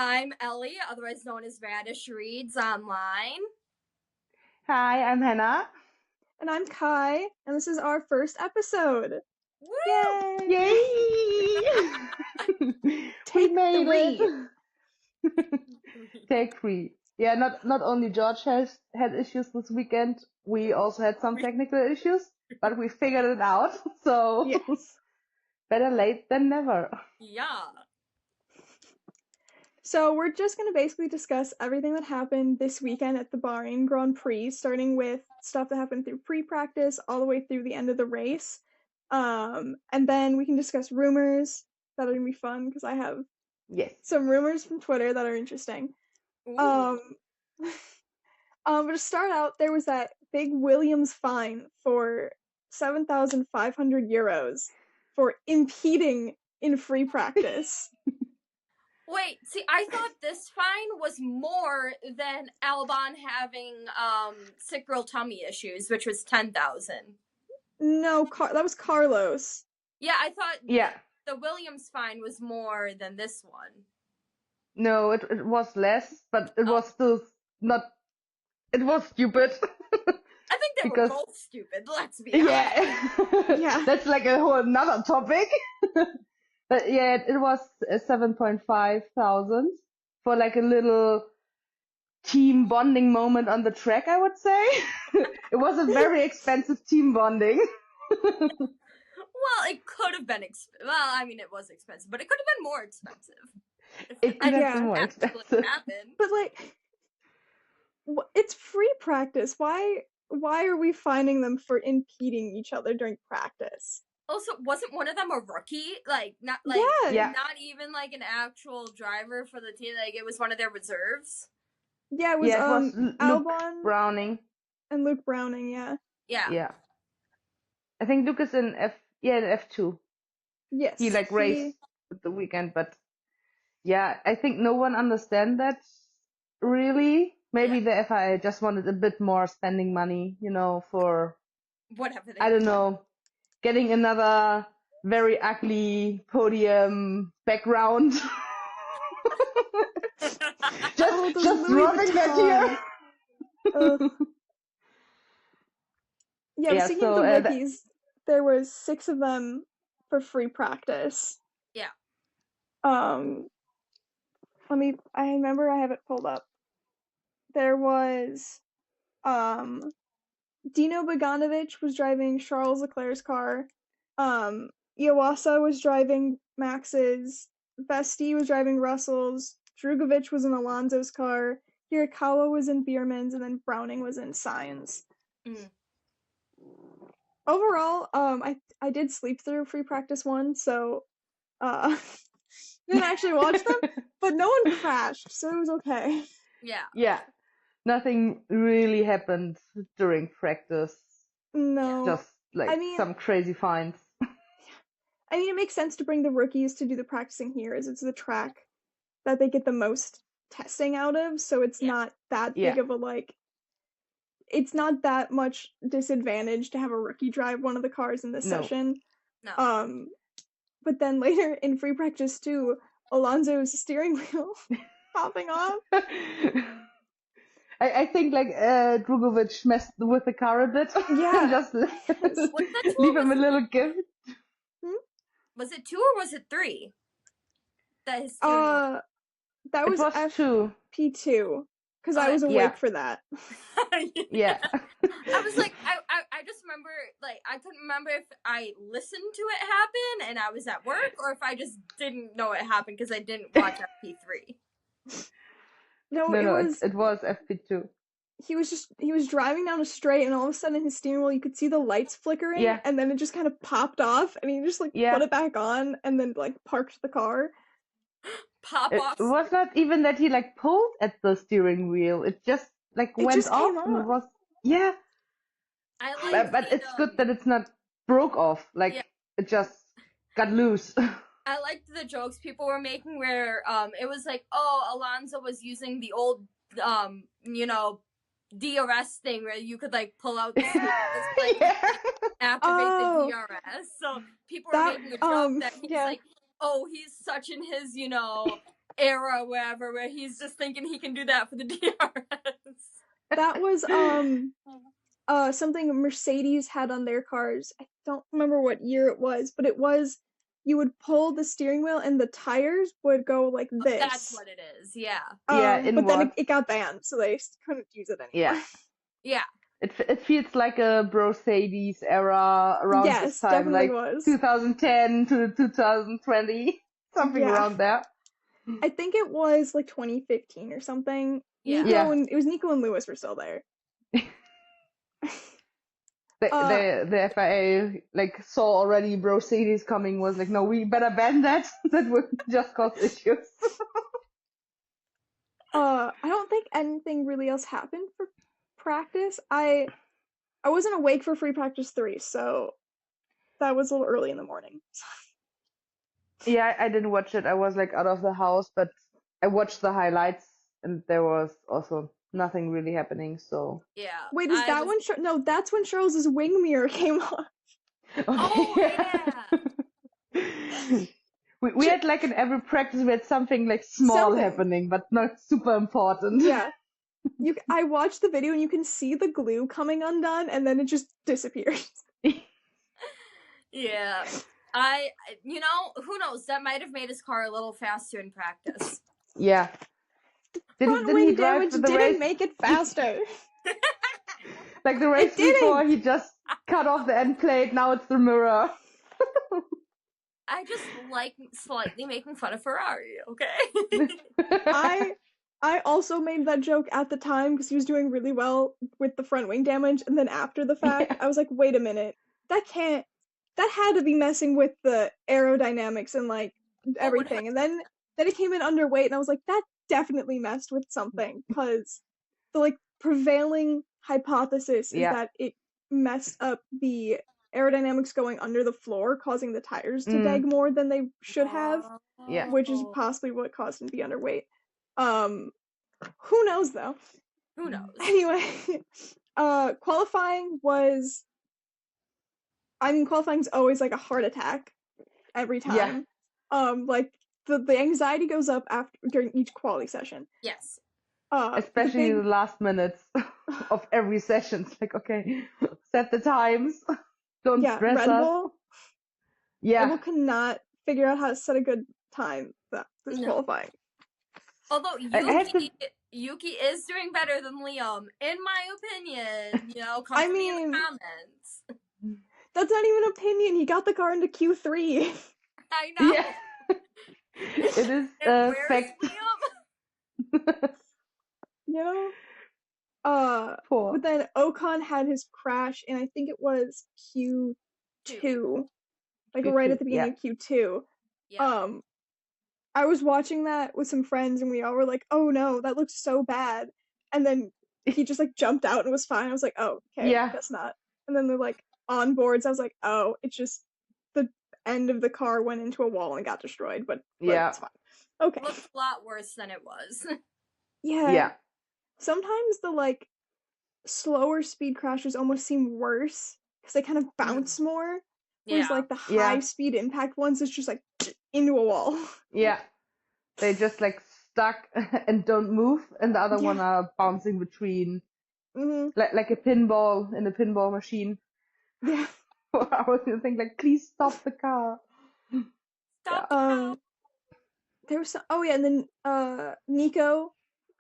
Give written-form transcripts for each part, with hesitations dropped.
I'm Ellie, otherwise known as Radish Reads online. Hi, I'm Hannah. And I'm Kai, and this is our first episode. Woo! Yay! Yay! We Take made 3. it. Take 3. Yeah, not only George has had issues this weekend, we also had some technical issues, but we figured it out. So Yes. better late than never. Yeah. So we're just going to basically discuss everything that happened this weekend at the Bahrain Grand Prix, starting with stuff that happened through pre-practice all the way through the end of the race. And then we can discuss rumors. That'll be fun because I have some rumors from Twitter that are interesting. But to start out, there was that big Williams fine for 7,500 euros for impeding in free practice. Wait, see, I thought this fine was more than Albon having sick girl tummy issues, which was 10,000. No, that was Carlos. Yeah, I thought the Williams fine was more than this one. No, it was less, but it was still not. It was stupid. I think they were both stupid, let's be honest. Yeah. That's like a whole another topic. But yeah, it was 7.5 thousand for like a little team bonding moment on the track, I would say. It was a very expensive team bonding. Well, it could have been well, I mean, it was expensive, but it could have been more expensive. It could have been more expensive. But like, it's free practice. Why are we finding them for impeding each other during practice? Also, wasn't one of them a rookie? Not even like an actual driver for the team. Like, it was one of their reserves. Yeah, it was Albon Browning and Luke Browning. Yeah. I think Luke is in F2. Yes, he raced the weekend, but yeah, I think no one understands that really. Maybe the FIA just wanted a bit more spending money, for whatever. I don't know. Getting another very ugly podium background. just rubbing that here. Speaking of the rookies, there was 6 of them for free practice. Yeah. I remember I have it pulled up. There was Dino Bogdanovic was driving Charles Leclerc's car. Iwasa was driving Max's. Vesti was driving Russell's. Drugovich was in Alonso's car. Hirakawa was in Bierman's, and then Browning was in Sainz. Overall, I did sleep through free practice 1, so didn't actually watch them, but no one crashed, so it was okay. Yeah. Nothing really happened during practice. No. Just some crazy fines. I mean, it makes sense to bring the rookies to do the practicing here, as it's the track that they get the most testing out of, so it's not that big of a, it's not that much disadvantage to have a rookie drive one of the cars in this session. No. But then later in free practice 2, Alonso's steering wheel popping off. I think Drugovich messed with the car a bit. Yeah. Just leave him a little gift. Was it 2 or was it 3? That was FP2 because I was awake for that. Yeah. I was like, I just remember, I couldn't remember if I listened to it happen and I was at work, or if I just didn't know it happened because I didn't watch FP3. No, it was FP2. He was driving down a straight, and all of a sudden his steering wheel, you could see the lights flickering, and then it just kind of popped off, and he just put it back on, and then parked the car. Pop off. It was not even that he pulled at the steering wheel. It just went off. And it was but it's good that it's not broke off. It just got loose. I liked the jokes people were making where it was Alonso was using the old DRS thing where you could pull out the activate the DRS. So people were making a joke that he's he's such in his era, wherever, where he's just thinking he can do that for the DRS. That was something Mercedes had on their cars. I don't remember what year it was, but it was you would pull the steering wheel and the tires would go like this. That's what it is. Yeah. But then it got banned, so they couldn't use it anymore. Yeah. Yeah. It feels like a Mercedes era around this time, definitely like was. 2010 to 2020, something around there. I think it was like 2015 or something. Yeah. It was Nico and Lewis were still there. The FIA like saw already Mercedes coming, was like, no, we better ban that. That would just cause issues. I don't think anything really else happened for practice. I wasn't awake for free practice 3, so that was a little early in the morning. Yeah, I didn't watch it. I was like out of the house, but I watched the highlights, and there was also nothing really happening. So yeah. Wait, is that when? No, that's when Charles's wing mirror came on. okay. Oh yeah. We had like in every practice we had something like small happening, but not super important. Yeah. I watched the video and you can see the glue coming undone, and then it just disappears. Yeah. Who knows? That might have made his car a little faster in practice. Yeah. Front wing damage didn't make it faster. Like the race before, he just cut off the end plate. Now it's the mirror. I just like slightly making fun of Ferrari. Okay. I also made that joke at the time because he was doing really well with the front wing damage, and then after the fact, I was like, wait a minute, that had to be messing with the aerodynamics and like everything. And then it came in underweight, and I was like, that definitely messed with something, because the like prevailing hypothesis is that it messed up the aerodynamics going under the floor, causing the tires to drag more than they should have. Yeah. Which is possibly what caused him to be underweight. Who knows though? Who knows? Anyway, qualifying was. I mean, qualifying's always like a heart attack every time. Yeah. Like the anxiety goes up during each quali session. Yes. Especially the last minutes of every session. It's like, okay, set the times. Don't stress Red us. Bull. Yeah. Red Bull cannot figure out how to set a good time this qualifying. Although Yuki is doing better than Liam, in my opinion. Come to me in the comments. That's not even an opinion. He got the car into Q3. I know. Yeah. It is fact. But then Ocon had his crash, and I think it was Q2, like right at the beginning of Q2. Yeah. I was watching that with some friends, and we all were like, "Oh no, that looks so bad!" And then he just like jumped out and was fine. I was like, "Oh, okay, guess not." And then they're like on boards. I was like, "Oh, it's just the end of the car went into a wall and got destroyed." But it's fine. Okay. Looked a lot worse than it was. Yeah. Sometimes the like slower speed crashes almost seem worse because they kind of bounce more. Whereas like the high speed impact ones is just like into a wall. Yeah. They just like stuck and don't move, and the other one are bouncing between, like a pinball in a pinball machine. Yeah. I was gonna think like, please stop the car. Stop the car. There was some. Oh yeah, and then Nico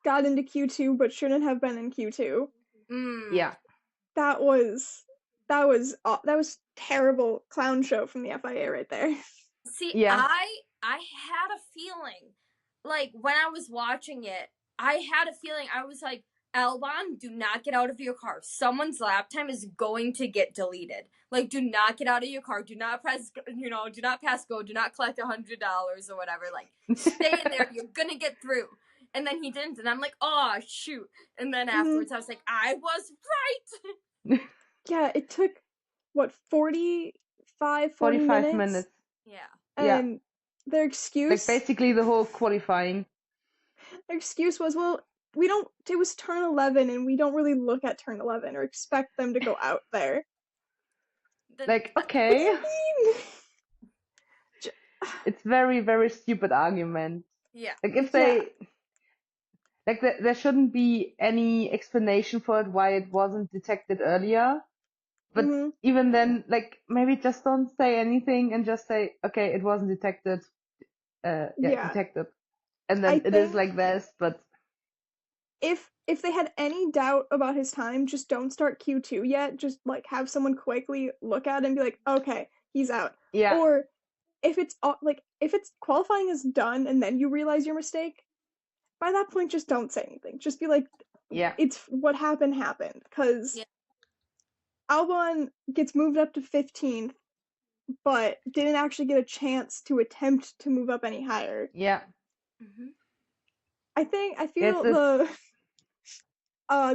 got into Q2, but shouldn't have been in Q2. Yeah. That was terrible clown show from the FIA right there. See, I had a feeling, like when I was watching it, I had a feeling. I was like, Albon, do not get out of your car. Someone's lap time is going to get deleted. Like, do not get out of your car. Do not press, do not pass go. Do not collect $100 or whatever. Like, stay in there. You're gonna get through. And then he didn't, and I'm like, oh shoot. And then afterwards, I was like, I was right. Yeah, it took what 40 minutes. Yeah. And their excuse, like basically the whole qualifying. Their excuse was, well, it was turn 11, and we don't really look at turn 11 or expect them to go out there. Like, okay. What do you mean? It's very, very stupid argument. Yeah. Like if they like there shouldn't be any explanation for it why it wasn't detected earlier. But Mhm. even then, like maybe just don't say anything and just say, okay, it wasn't detected. Yeah. Detected. And I then it is think like this, but if they had any doubt about his time, just don't start Q2 yet. Just like have someone quickly look at it and be like, okay, he's out. yeah, Or if it's like if it's qualifying is done and then you realize your mistake, by that point just don't say anything. Just be like, yeah, it's what happened because Yeah. Albon gets moved up to 15th, but didn't actually get a chance to attempt to move up any higher. yeah. Mm-hmm. I It's feel it's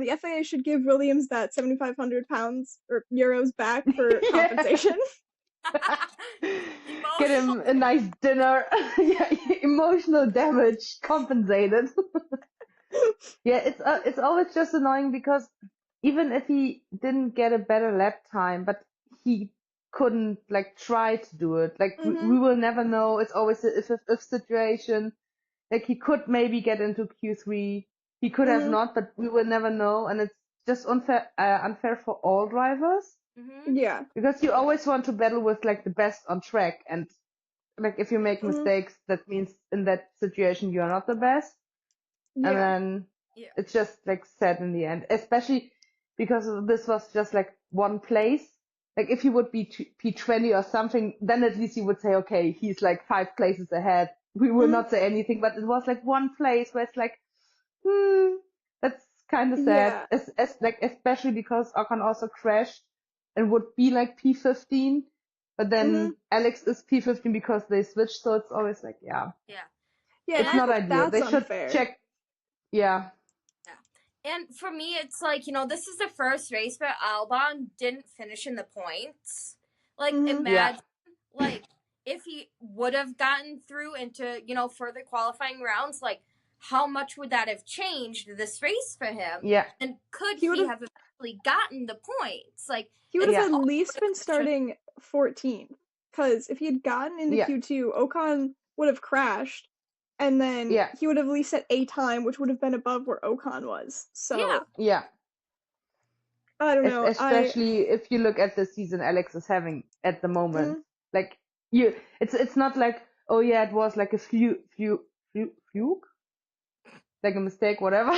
the FAA should give Williams that 7,500 pounds or euros back for yeah. compensation. Get him Emotional. a nice dinner. Yeah, emotional damage compensated. Yeah, it's always just annoying because even if he didn't get a better lap time, but he couldn't like try to do it. Like Mhm. we will never know. It's always a if situation. Like he could maybe get into Q3. He could have Mhm. not, but we will never know. And it's just unfair for all drivers Mm-hmm. Yeah. because you always want to battle with like the best on track. And like if you make Mhm. mistakes, that means in that situation you are not the best. And Yeah. then Yeah. it's just like sad in the end, especially because this was just like one place. Like if he would be P20 or something, then at least you would say, okay, he's like 5 places ahead. We will Mhm. not say anything, but it was like one place where it's like, that's kind of sad. Yeah. Like especially because Ocon also crashed and would be like P15, but Mhm. then Alex is P15 because they switched. So it's always like, yeah, Yeah. Yeah, And and it's I not think ideal. that's They should unfair. check. Yeah, yeah. And for me, it's like, this is the first race where Albon didn't finish in the points. Like, Mhm. yeah, imagine, like, if he would have gotten through into, further qualifying rounds, like, how much would that have changed this race for him? yeah, And could He would he have have eventually gotten the points? Like, he would have it's yeah, at all least sort of been starting 14th cuz if he had gotten into yeah, Q2, Ocon would have crashed and then yeah, he would have at least set a time which would have been above where Ocon was. yeah. So, yeah. I don't know. Especially if you look at the season Alex is having at the moment. Mm, Like it's not like, oh yeah, it was like a fluke, like a mistake, whatever.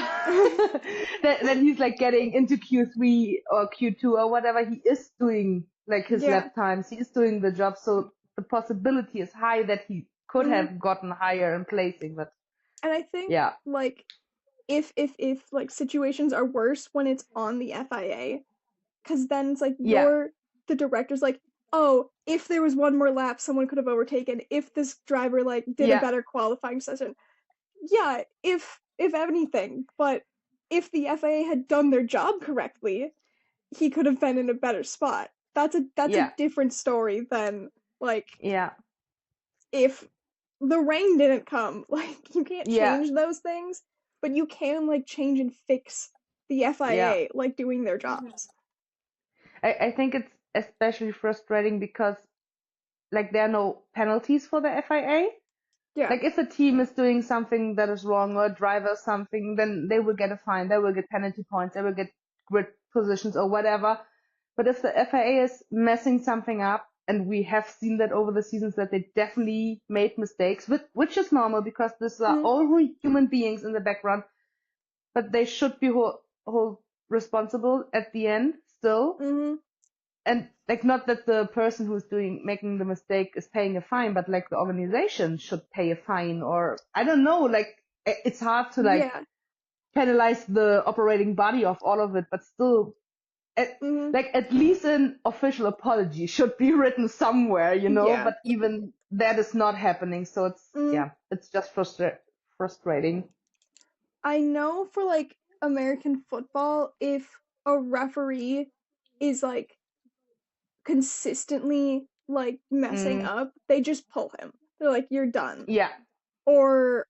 Then he's like getting into Q3 or Q2 or whatever. He is doing like his yeah. lap times. He is doing the job. So the possibility is high that he could Mhm. have gotten higher in placing. But And I think yeah, like if like situations are worse when it's on the FIA, because then it's like yeah, you're the director's like, oh, if there was one more lap, someone could have overtaken. If this driver like did a yeah, better qualifying session, yeah, if anything, but if the FIA had done their job correctly, he could have been in a better spot. That's a yeah, different story than like yeah, if the rain didn't come. Like you can't yeah, change those things, but you can like change and fix the yeah. FIA like doing their Mm-hmm. jobs. I think it's especially frustrating because like there are no penalties for the FIA. Yeah. Like if a team is doing something that is wrong or a driver something, then they will get a fine, they will get penalty points, they will get grid positions or whatever. But if the FIA is messing something up, and we have seen that over the seasons that they definitely made mistakes, which is normal because these are Mm-hmm. all human beings in the background, but they should be hold responsible at the end still. Mm-hmm. And like not that the person who's making the mistake is paying a fine, but like the organization should pay a fine, or I don't know, like it's hard to like Yeah. penalize the operating body of all of it, but still Mm-hmm. like at least an official apology should be written somewhere, Yeah. but even that is not happening, so Mm-hmm. it's just frustrating. I know for like American football, if a referee is like consistently like messing Mm, up, they just pull him. They're like, you're done. yeah, Or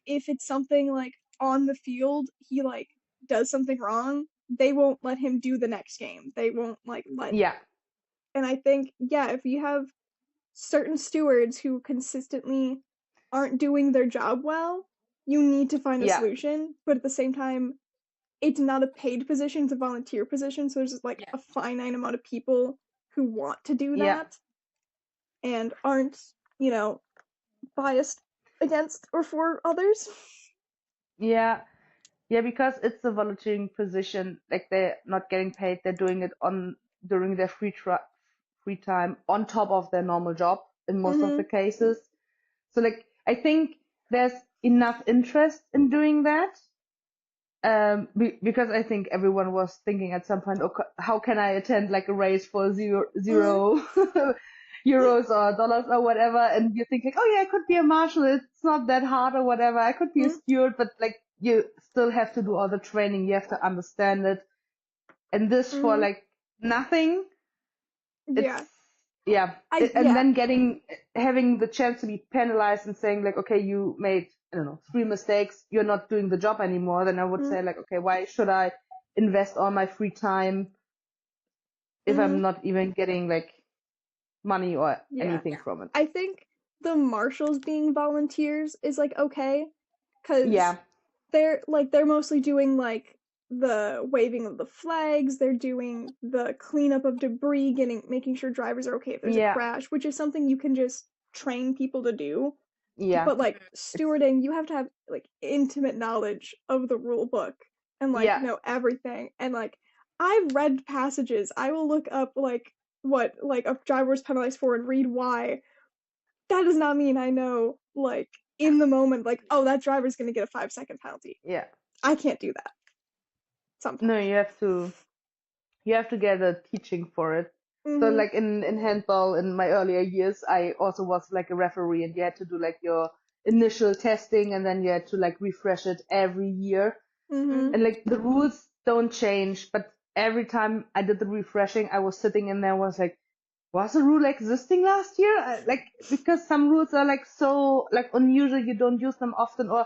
if it's something like on the field, he like does something wrong, they won't let him do the next game. They won't like let yeah, and I think, yeah, if you have certain stewards who consistently aren't doing their job well, you need to find a Yeah. solution. But at the same time, it's not a paid position, it's a volunteer position. So there's like Yeah. a finite amount of people who want to do Yeah. that and aren't, you know, biased against or for others. Yeah. Yeah, because it's a volunteering position, like they're not getting paid, they're doing it during their free time on top of their normal job in most of the cases. So like I think there's enough interest in doing that. Because I think everyone was thinking at some point, okay, how can I attend like a race for zero euros or dollars or whatever? And you think like, oh yeah, I could be a marshal. It's not that hard or whatever. I could be a steward, but like you still have to do all the training. You have to understand it. And this for like nothing. Yeah. It's yeah. And then having the chance to be penalized and saying like, okay, you made, I don't know, 3 mistakes, you're not doing the job anymore, then I would say like, okay, why should I invest all my free time if I'm not even getting like money or anything from it? I think the marshals being volunteers is like okay, because Yeah. they're mostly doing like the waving of the flags, they're doing the cleanup of debris, making sure drivers are okay if there's a crash, which is something you can just train people to do. Yeah. But like stewarding, you have to have like intimate knowledge of the rule book and like know everything. And like I've read passages. I will look up like what like a driver was penalized for and read why. That does not mean I know like in the moment like, oh, that driver's gonna get a 5-second penalty. Yeah. I can't do that. Sometimes. No, you have to get a teaching for it. So like in handball in my earlier years, I also was like a referee and you had to do like your initial testing and then you had to like refresh it every year. And like the rules don't change, but every time I did the refreshing, I was sitting in there and was like, was a rule existing last year? Like, because some rules are like so like unusual, you don't use them often, or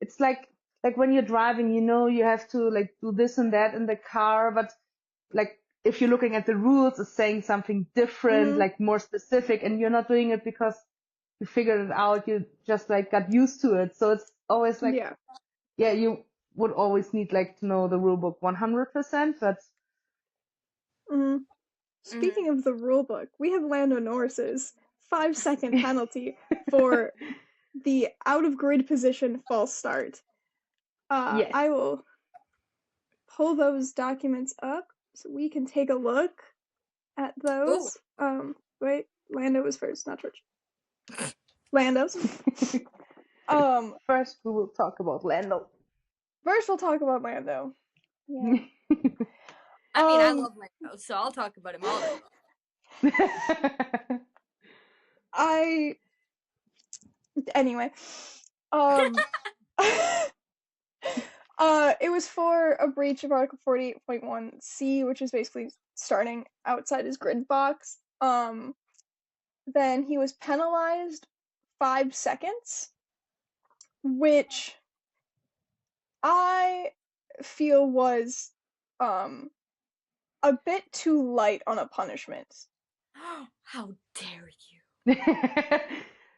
it's like when you're driving, you know, you have to like do this and that in the car, but like if you're looking at the rules, it's saying something different, like more specific, and you're not doing it because you figured it out. You just like got used to it. So it's always like, yeah, you would always need like to know the rule book 100%, but. Speaking of the rule book, we have Lando Norris's 5-second penalty for the out of grid position false start. Yes. I will pull those documents up so we can take a look at those. Wait, Lando was first, not George. Lando's. First we will talk about Lando. First we'll talk about Lando. Yeah. I mean, I love Lando, so I'll talk about him all day long. Anyway. It was for a breach of Article 48.1c, which is basically starting outside his grid box. Then he was penalized 5 seconds, which I feel was a bit too light on a punishment. How dare you?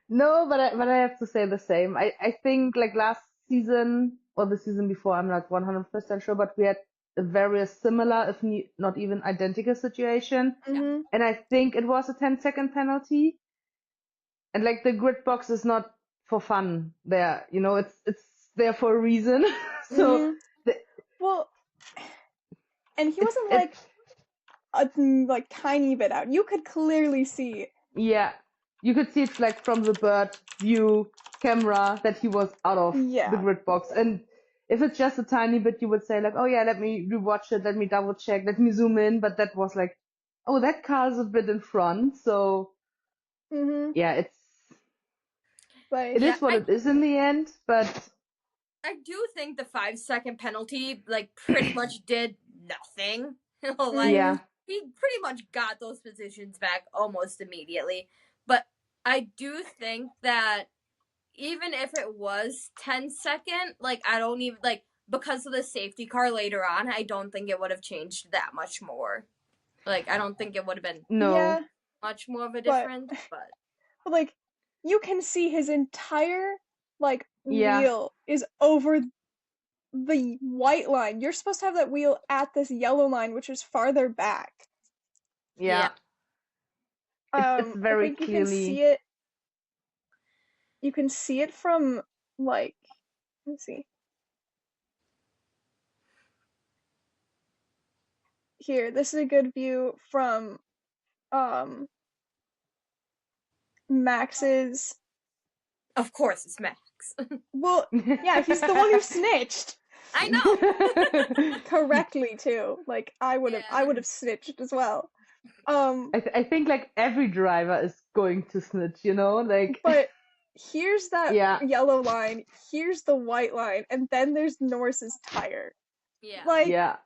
No, but I have to say the same. I think like last season or the season before, I'm not 100% sure, but we had a very similar, if not even identical situation. And I think it was a 10-second penalty. And like the grid box is not for fun there, you know, it's there for a reason. So well, and he wasn't like a tiny bit out. You could clearly see. Yeah, you could see it like from the bird view camera that he was out of the grid box. And if it's just a tiny bit, you would say like, oh yeah, let me rewatch it, let me double check, let me zoom in. But that was like, oh, that car's a bit in front. So yeah, it is what it is in the end. But I do think the 5-second penalty like pretty much did nothing. Like he pretty much got those positions back almost immediately. But I do think that even if it was 10-second, like I don't even like because of the safety car later on, I don't think it would have changed that much more. Like I don't think it would have been much more of a difference. But like you can see his entire like Yeah. wheel is over the white line. You're supposed to have that wheel at this yellow line, which is farther back. Yeah. It's I very think you can see clearly. it. You can see it from like, let's see. Here, this is a good view from um Max's. Of course, it's Max. Well, yeah, he's the one who snitched. I know. Correctly too. Like I would have snitched as well. I think like every driver is going to snitch, you know, like. But here's that Yeah. yellow line, here's the white line, and then there's Norris's tire. Yeah. Like, Yeah.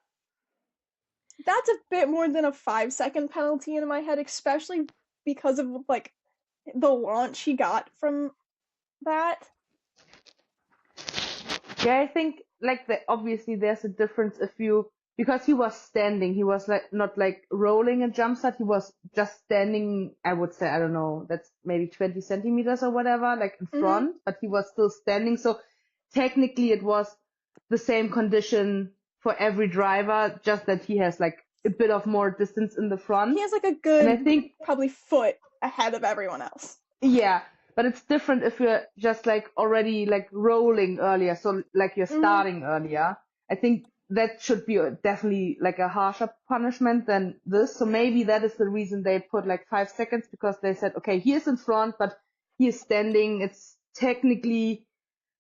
that's a bit more than a 5-second penalty in my head, especially because of like the launch he got from that. Yeah, I think like obviously there's a difference if you, because he was standing, he was like not like rolling a jump start, he was just standing, I would say, I don't know, that's maybe 20 centimeters or whatever, like in front, but he was still standing. So technically it was the same condition for every driver, just that he has like a bit of more distance in the front. He has like a And good, I think probably foot ahead of everyone else. yeah, but it's different if you're just like already like rolling earlier, so like you're starting earlier. I think that should be definitely like a harsher punishment than this. So maybe that is the reason they put like 5 seconds, because they said, okay, he is in front, but he is standing. It's technically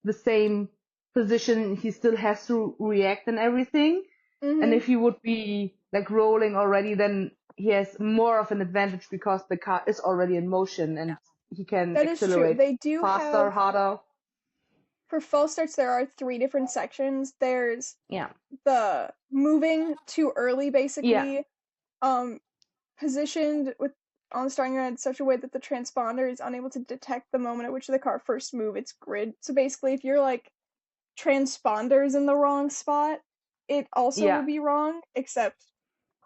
the same position. He still has to react and everything. And if he would be like rolling already, then he has more of an advantage because the car is already in motion and he can That is true. accelerate They do faster, have, harder. for false starts, there are 3 different sections. There's Yeah. the moving too early, basically, positioned on the starting line in such a way that the transponder is unable to detect the moment at which the car first moves its grid. So basically, if your like transponder's in the wrong spot, it also will be wrong, except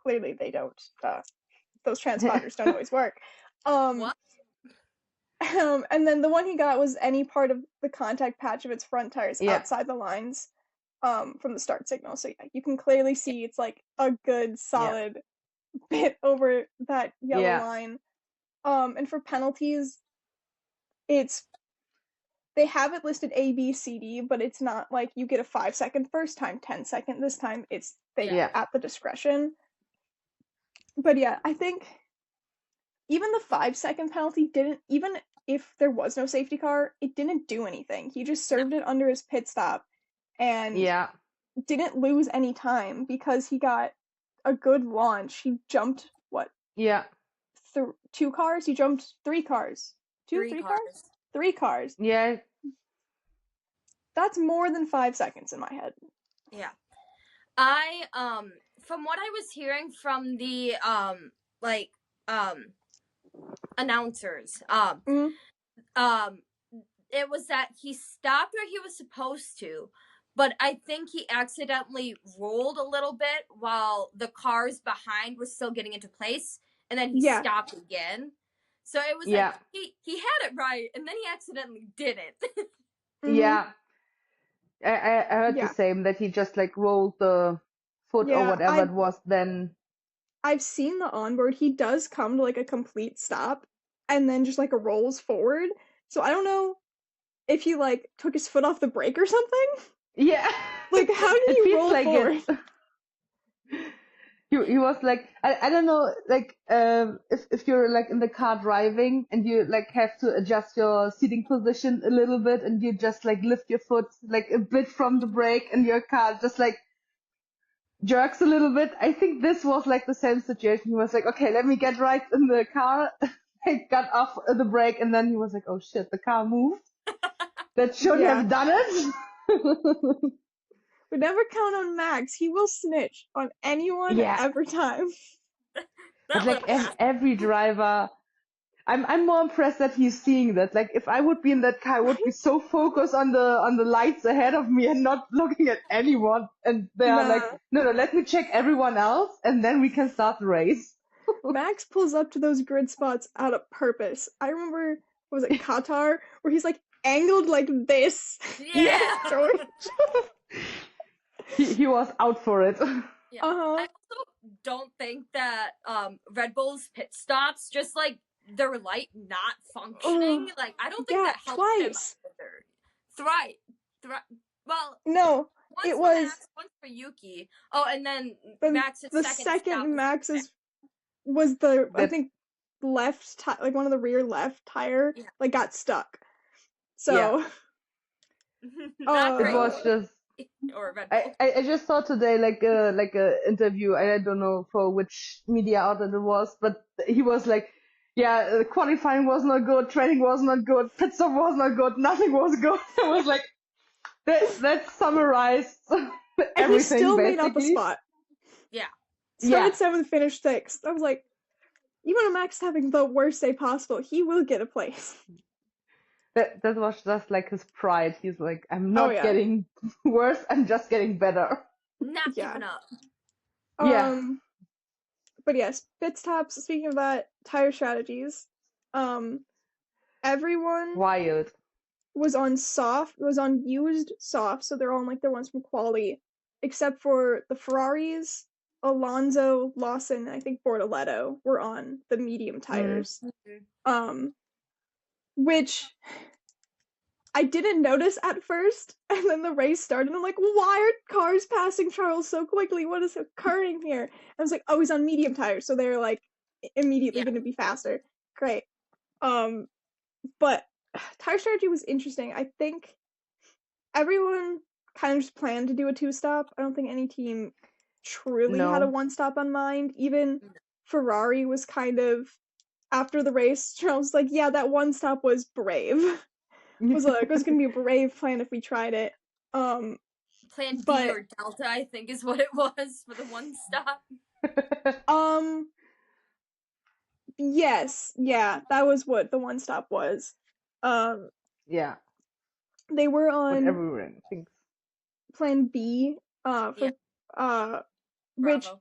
clearly they don't. Those transponders don't always work. What? And then the one he got was any part of the contact patch of its front tires outside the lines from the start signal. So yeah, you can clearly see it's like a good solid bit over that yellow line. And for penalties, they have it listed A, B, C, D, but it's not like you get a 5-second first time, 10-second this time. It's at the discretion. But yeah, I think even the 5-second penalty didn't, even if there was no safety car, it didn't do anything. He just served it under his pit stop and didn't lose any time because he got a good launch. He jumped what? Yeah. 2 cars? He jumped 3 cars. 3 cars? 3 cars. Yeah. That's more than 5 seconds in my head. Yeah. From what I was hearing from the announcers, it was that he stopped where he was supposed to, but I think he accidentally rolled a little bit while the cars behind were still getting into place, and then he stopped again. So it was like he had it right, and then he accidentally did it. Yeah. I heard the same, that he just like rolled the foot or whatever it was then. I've seen the onboard. He does come to like a complete stop and then just like rolls forward. So I don't know if he like took his foot off the brake or something. Yeah. Like how did he roll like forward? He was like, I don't know, like if you're like in the car driving and you like have to adjust your seating position a little bit and you just like lift your foot like a bit from the brake and your car just like jerks a little bit. I think this was like the same situation. He was like, okay, let me get right in the car. I got off the brake and then he was like, oh shit, the car moved. That shouldn't have done it. But never count on Max. He will snitch on anyone every time. But like every driver, I'm more impressed that he's seeing that. Like if I would be in that car, I would be so focused on the lights ahead of me and not looking at anyone. And they are like, no, let me check everyone else and then we can start the race. Max pulls up to those grid spots out of purpose. I remember was it Qatar, where he's like angled like this. Yeah. George. He was out for it. Yeah. Uh-huh. I also don't think that Red Bull's pit stops, just like their light not functioning, like I don't think Yeah, that helped twice. them either. Well, No, once it for was Max, once for Yuki. Oh, and then the Max's the second stop second was Max's was the I That- think left like one of the rear left tire Yeah. like got stuck. So not It great. was just. Or Red Bull. I just saw today like a interview. I don't know for which media outlet it was, but he was like, yeah, qualifying was not good, training was not good, pit stop was not good, nothing was good. I was like, that summarized and everything he still basically. made up a spot. Yeah. Started 7th, finished 6th. I was like, even a Max having the worst day possible, he will get a place. That was just like his pride. He's like, I'm not yeah. getting worse, I'm just getting better. Not Yeah. giving up. Yeah. But yes, pit stops. Speaking of that, tire strategies. Everyone Wild. was on used soft, so they're on like their ones from quality, except for the Ferraris, Alonso, Lawson, and I think Bortoletto were on the medium tires. Which I didn't notice at first, and then the race started, and I'm like, why are cars passing Charles so quickly? What is occurring here? I was like, oh, he's on medium tires, so they're like immediately going to be faster. Great. But tire strategy was interesting. I think everyone kind of just planned to do a 2-stop. I don't think any team truly had a 1-stop on mind. Even Ferrari was kind of, after the race, Charles was like, yeah, that 1-stop was brave. It was going to be a brave plan if we tried it. Plan D or Delta, I think, is what it was for the 1-stop. Yes, yeah, that was what the 1-stop was. Yeah. They were on what everyone thinks. Plan B, which, Bravo.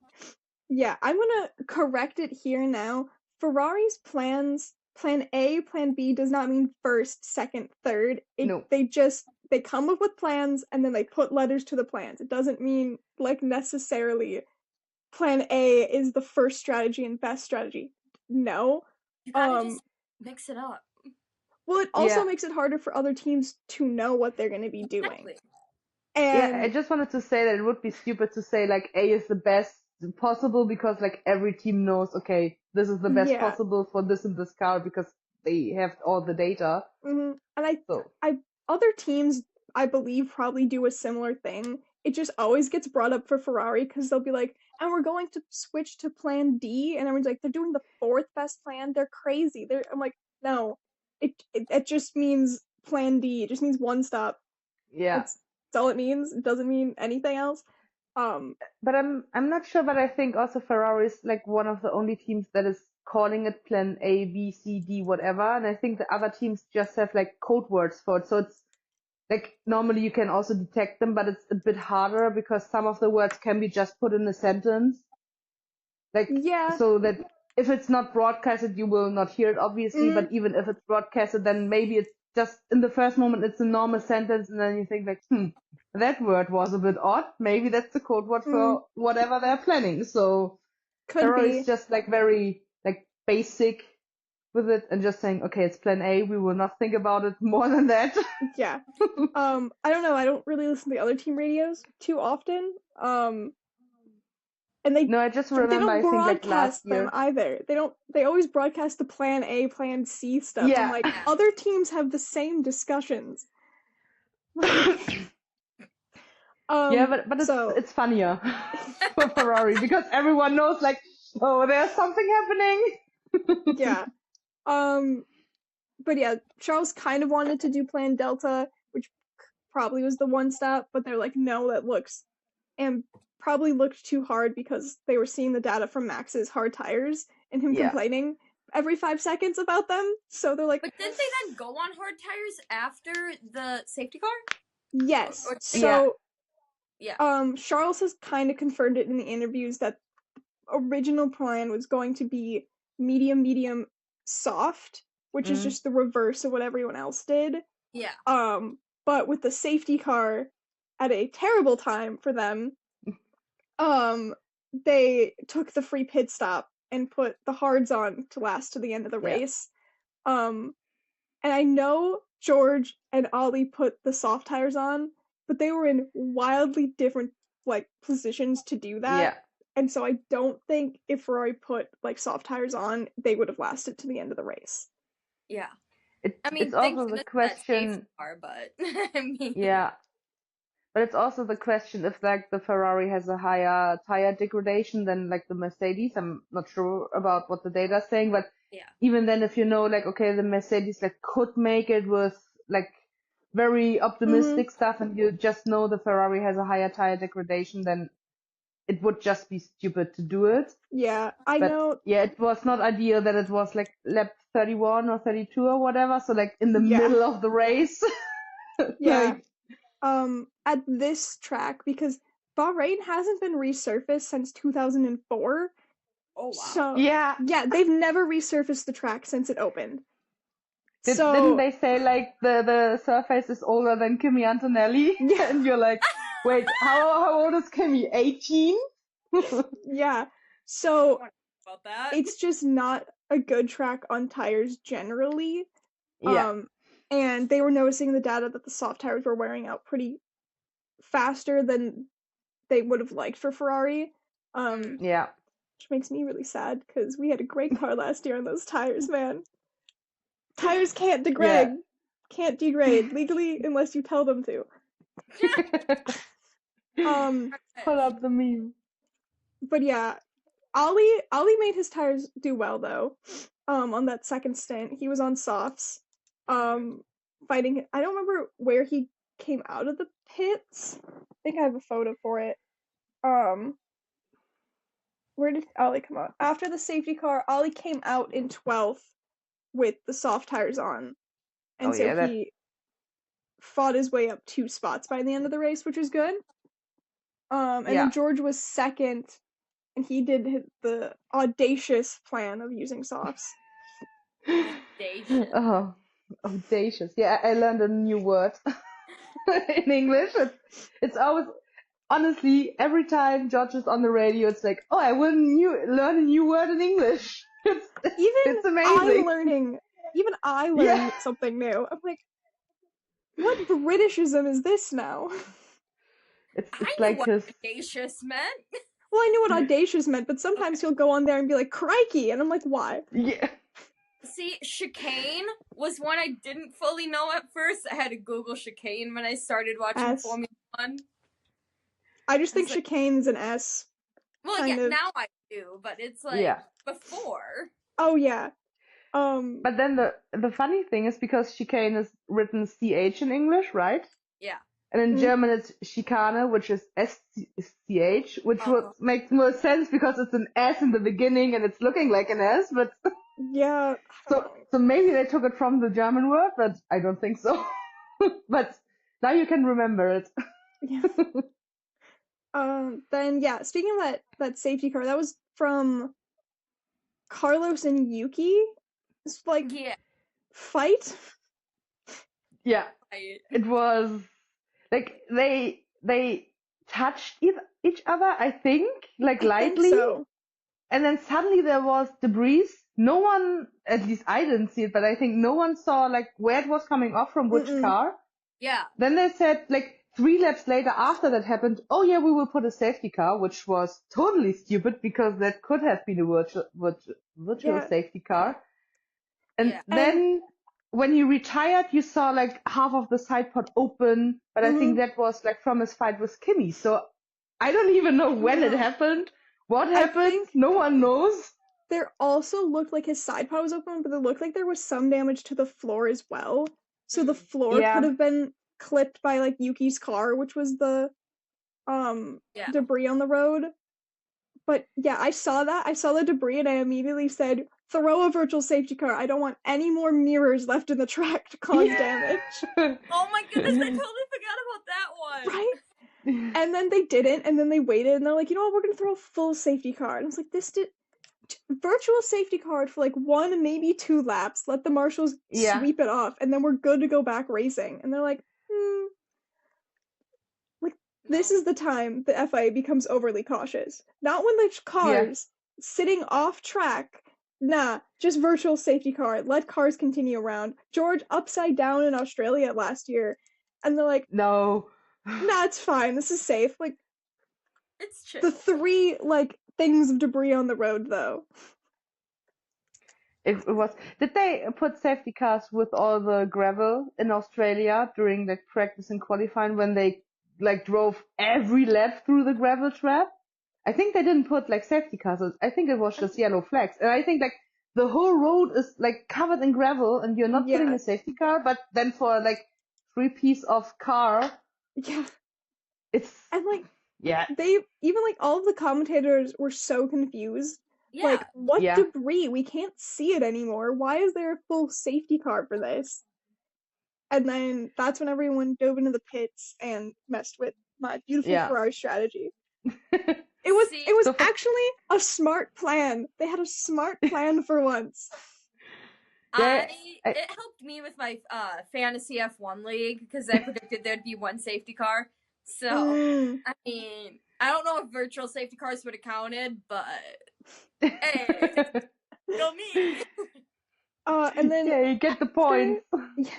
yeah, I'm gonna correct it here now. Ferrari's plans, Plan A, Plan B does not mean first, second, third. No. They come up with plans and then they put letters to the plans. It doesn't mean like necessarily Plan A is the first strategy and best strategy. No. You gotta just mix it up. Well, it also makes it harder for other teams to know what they're going to be doing. Exactly. And I just wanted to say that it would be stupid to say like A is the best possible because like every team knows, okay, this is the best possible for this and this car because they have all the data. Mm-hmm. And other teams, I believe, probably do a similar thing. It just always gets brought up for Ferrari because they'll be like, and we're going to switch to Plan D, and everyone's like, they're doing the 4th best plan. They're crazy. I'm like, no, it just means Plan D. It just means 1-stop. Yeah. That's all it means. It doesn't mean anything else. But I'm not sure, but I think also Ferrari is like one of the only teams that is calling it Plan A, B, C, D, whatever. And I think the other teams just have like code words for it. So it's like normally you can also detect them, but it's a bit harder because some of the words can be just put in a sentence. Like, so that if it's not broadcasted, you will not hear it, obviously. But even if it's broadcasted, then maybe it's just in the first moment, it's a normal sentence. And then you think like, that word was a bit odd. Maybe that's the code word for whatever they're planning. So Ferrari is just like very like basic with it and just saying, okay, it's Plan A. We will not think about it more than that. Yeah. I don't know. I don't really listen to the other team radios too often. And I just remember, they don't I think like last year. them either. They always broadcast the Plan A, Plan C stuff. Yeah. I'm like, other teams have the same discussions. But it's funnier for Ferrari because everyone knows like, oh, there's something happening. Yeah. But yeah, Charles kind of wanted to do Plan Delta, which probably was the 1-stop, but they're like, no, that looks, and probably looked too hard because they were seeing the data from Max's hard tires and him complaining every 5 seconds about them. So they're like, but didn't they then go on hard tires after the safety car? Yes. Charles has kind of confirmed it in the interviews that the original plan was going to be medium, soft, which is just the reverse of what everyone else did. Yeah. But with the safety car at a terrible time for them, they took the free pit stop and put the hards on to last to the end of the race. And I know George and Ollie put the soft tires on, but they were in wildly different like positions to do that. Yeah. And so I don't think if Ferrari put like soft tires on, they would have lasted to the end of the race. Yeah. It's also the question. Car, but I mean, yeah, but it's also the question if like the Ferrari has a higher tire degradation than like the Mercedes. I'm not sure about what the data is saying, but even then, if you know like okay, the Mercedes like could make it with like very optimistic stuff, and you just know the Ferrari has a higher tire degradation, then it would just be stupid to do it. Yeah, I know. Yeah, it was not ideal that it was like lap 31 or 32 or whatever, so like in the middle of the race. Yeah. At this track, because Bahrain hasn't been resurfaced since 2004. Oh wow. So yeah, they've never resurfaced the track since it opened. Didn't they say like the surface is older than Kimi Antonelli? Yeah. And you're like, wait, how old is Kimi? 18? Yeah. So about that. It's just not a good track on tires generally. Yeah. And they were noticing the data that the soft tires were wearing out pretty faster than they would have liked for Ferrari. Yeah. Which makes me really sad because we had a great car last year on those tires, man. Tires can't degrade. Can't degrade legally unless you tell them to. Pull up the meme. But yeah, Ollie made his tires do well though. On that second stint, he was on softs. Fighting. I don't remember where he came out of the pits. I think I have a photo for it. Where did Ollie come out? After the safety car, Ollie came out in 12th with the soft tires on. And he fought his way up 2 spots by the end of the race, which was good. And then George was second, and he did the audacious plan of using softs. Audacious. Oh, audacious. Yeah, I learned a new word in English. It's always, honestly, every time George is on the radio, it's like, oh, I will learn a new word in English. It's amazing. Even I learned something new. I'm like, what Britishism is this now? It's I like knew what audacious meant. Well, I knew what audacious meant, but sometimes he'll go on there and be like, crikey, and I'm like, why? Yeah. See, chicane was one I didn't fully know at first. I had to Google chicane when I started watching Formula 1. I just think chicane's an S. Well, now I do, but it's like before. Oh, yeah. But then the funny thing is because chicane is written CH in English, right? Yeah. And in German it's chicane, which is SCH, which would make more sense because it's an S in the beginning and it's looking like an S, but yeah. So maybe they took it from the German word, but I don't think so. But now you can remember it. Yeah. Then speaking of that safety car, that was from Carlos and Yuki. It's like fight. Yeah. It was like they touched each other, I think, like lightly. So. And then suddenly there was debris. No one, at least I didn't see it, but I think no one saw like where it was coming off from which car. Yeah. Then they said like 3 laps later after that happened, oh yeah, we will put a safety car, which was totally stupid because that could have been a virtual safety car. And then when he retired, you saw like half of the side pod open, but I think that was like from his fight with Kimi. So I don't even know when it happened, what happened, no one knows. There also looked like his side pod was open, but it looked like there was some damage to the floor as well. So the floor could have been clipped by like Yuki's car, which was the debris on the road. But yeah, I saw that. I saw the debris and I immediately said, throw a virtual safety car. I don't want any more mirrors left in the track to cause damage. Oh my goodness, I totally forgot about that one. Right? And then they didn't, and then they waited, and they're like, you know what, we're gonna throw a full safety car. And I was like, virtual safety card for like 1, maybe 2 laps. Let the marshals Yeah. sweep it off, and then we're good to go back racing. And they're like, like this is the time the FIA becomes overly cautious. Not when the cars sitting off track. Nah, just virtual safety car. Let cars continue around. George upside down in Australia last year, and they're like, No. nah, it's fine. This is safe. Like, It's chill. the 3 like things of debris on the road though. It was. Did they put safety cars with all the gravel in Australia during the practice and qualifying when they like drove every lap through the gravel trap? I think they didn't put like safety cars. I think it was just yellow flags. And I think like the whole road is like covered in gravel and you're not putting Yeah. a safety car, but then for like 3 piece of car, Yeah. it's And like yeah. they even like all of the commentators were so confused. Yeah. Like, what Yeah. debris? We can't see it anymore. Why is there a full safety car for this? And then that's when everyone dove into the pits and messed with my beautiful Yeah. Ferrari strategy. It was See, actually a smart plan. They had a smart plan for once. it helped me with my fantasy F1 league because I predicted there'd be 1 safety car. So I mean, I don't know if virtual safety cars would have counted, but hey, go me. And then yeah, you get the point. Yeah,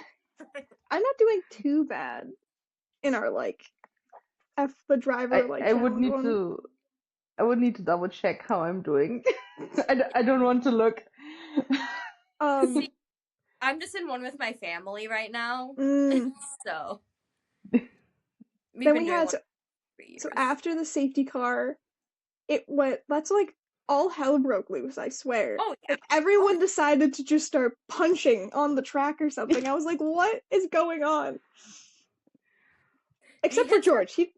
I'm not doing too bad in our like the driver like I would challenge need one. to. I would need to double check how I'm doing. I don't want to look. See, I'm just in one with my family right now, so then we had so after the safety car, it went. That's like all hell broke loose. I swear. Oh yeah. Like everyone decided to just start punching on the track or something. I was like, what is going on? Except for George. George.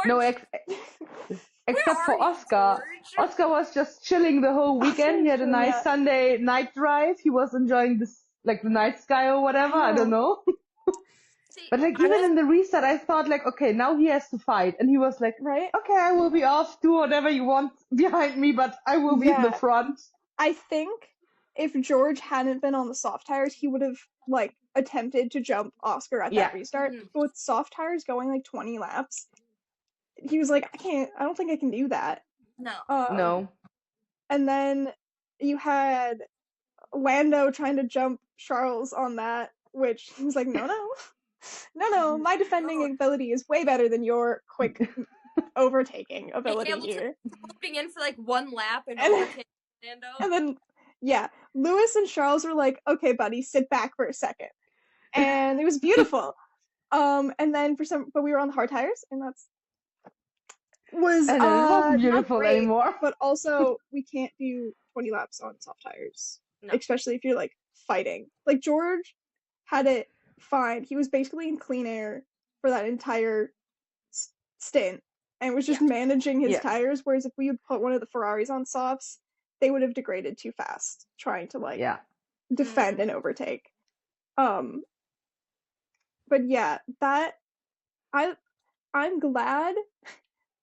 No, except for Oscar. George? Oscar was just chilling the whole weekend. He had a nice Sunday night drive. He was enjoying this, like the night sky or whatever. I don't know. See, but like even in the restart, I thought like, okay, now he has to fight, and he was like, right? Okay, I will be off. Do whatever you want behind me, but I will be in the front. I think if George hadn't been on the soft tires, he would have like attempted to jump Oscar at that restart. But with soft tires going like 20 laps, he was like, I don't think I can do that. No. No. And then you had Lando trying to jump Charles on that, which he's like, no, my defending ability is way better than your quick overtaking ability here. Looping in for like 1 lap and overtaking Lando. And then, yeah, Lewis and Charles were like, okay, buddy, sit back for a second. And it was beautiful. And then but we were on the hard tires, and it wasn't beautiful great, anymore. But also, we can't do 20 laps on soft tires, especially if you're like fighting. Like George had it fine. He was basically in clean air for that entire stint and was just managing his tires. Whereas if we would put one of the Ferraris on softs, they would have degraded too fast trying to like defend and overtake. But yeah, I'm glad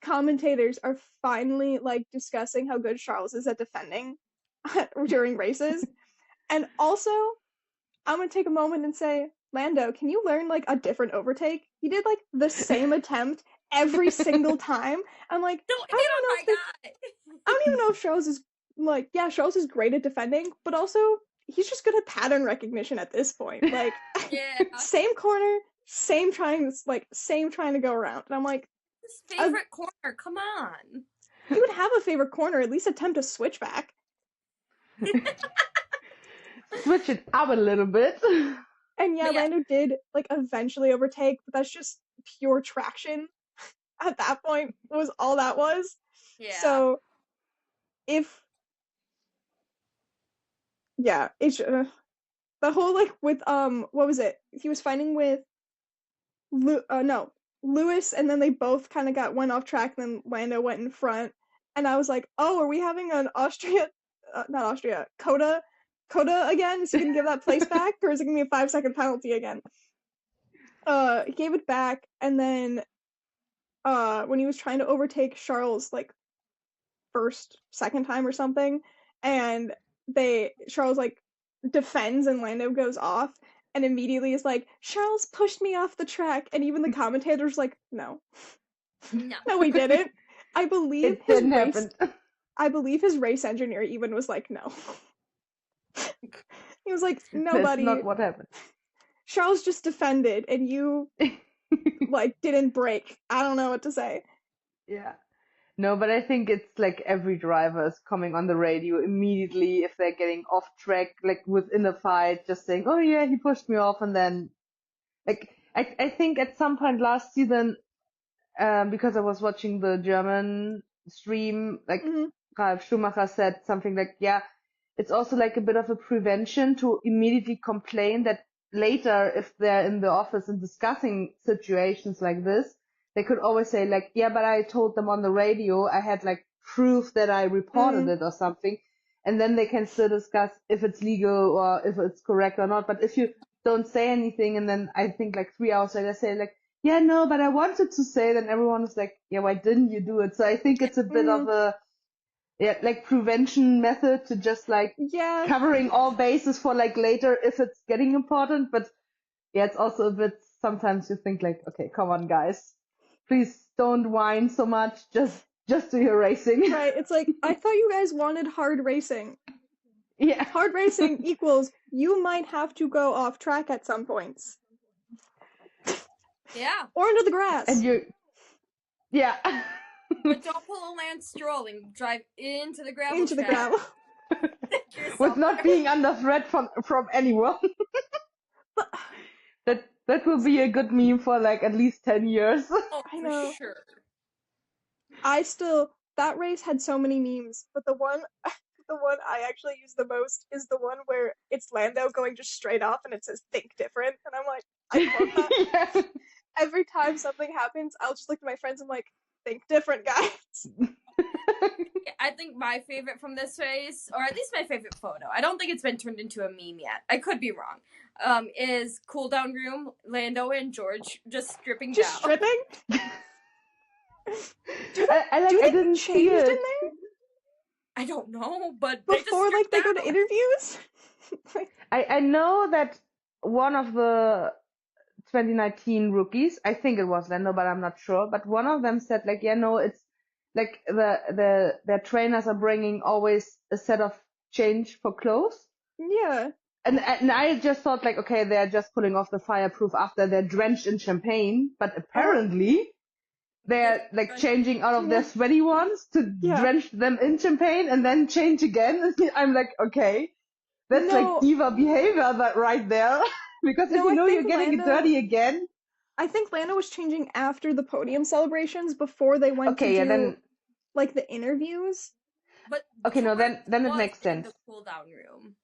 commentators are finally like discussing how good Charles is at defending during races. And also, I'm gonna take a moment and say, Lando, can you learn like a different overtake? You did like the same attempt every single time. I'm like, I don't even know if Charles is like, Charles is great at defending, but also he's just good at pattern recognition at this point. Like, same corner, same trying to go around. And I'm like, his favorite corner, come on. You would have a favorite corner, at least attempt a switchback. Switch it up a little bit. And Lando did like eventually overtake, but that's just pure traction. At that point, was all that was. Yeah. So, it's the whole like with what was it? He was fighting with Lewis, and then they both kind of went off track. And then Lando went in front, and I was like, oh, are we having an Coda again? Is he gonna give that place back, or is it gonna be a 5-second penalty again? He gave it back, and then when he was trying to overtake Charles, like second time or something, and Charles like defends and Lando goes off and immediately is like, Charles pushed me off the track, and even the commentator's like, no, he didn't. I believe It didn't happen. I believe his race engineer even was like, no. He was like, nobody. That's not what happened. Charles just defended, and you like didn't brake. I don't know what to say. Yeah. No, but I think it's like every driver is coming on the radio immediately if they're getting off track, like within a fight, just saying, oh yeah, he pushed me off. And then, like, I think at some point last season, because I was watching the German stream, like Ralf Schumacher said something like, yeah, it's also like a bit of a prevention to immediately complain that later, if they're in the office and discussing situations like this, they could always say like, yeah, but I told them on the radio, I had like proof that I reported it or something. And then they can still discuss if it's legal or if it's correct or not. But if you don't say anything and then I think like 3 hours later say like, yeah, no, but I wanted to say, then everyone is like, yeah, why didn't you do it? So I think it's a bit of a, like prevention method to just like covering all bases for like later if it's getting important. But yeah, it's also a bit, sometimes you think like, okay, come on guys, please don't whine so much, just do your racing. Right, it's like, I thought you guys wanted hard racing. Yeah. Hard racing equals you might have to go off track at some points. Yeah. Or into the grass. And yeah. But don't pull a Lance Stroll and drive into the gravel. Into the gravel. With not being under threat from anyone. That will be a good meme for like at least 10 years. Oh, I know. for sure. That race had so many memes, but the one I actually use the most is the one where it's Lando going just straight off and it says think different, and I'm like, I quote that. Yeah. Every time something happens, I'll just look at my friends and I'm like, think different, guys. I think my favorite from this race, or at least my favorite photo, I don't think it's been turned into a meme yet, I could be wrong, is cool down room, Lando and George just stripping down. Just stripping? I didn't see it. In there? I don't know, but before they go to interviews? I know that one of the 2019 rookies, I think it was Lando, but I'm not sure, but one of them said like, yeah, no, it's like their trainers are bringing always a set of change for clothes. Yeah. And I just thought like, okay, they're just pulling off the fireproof after they're drenched in champagne, but apparently they're like changing out of their sweaty ones to drench them in champagne and then change again. I'm like, okay, that's like diva behavior right there. Because if you know you're getting it dirty again. I think Lando was changing after the podium celebrations before they went to do then, like the interviews. But then it makes sense. The cool down room.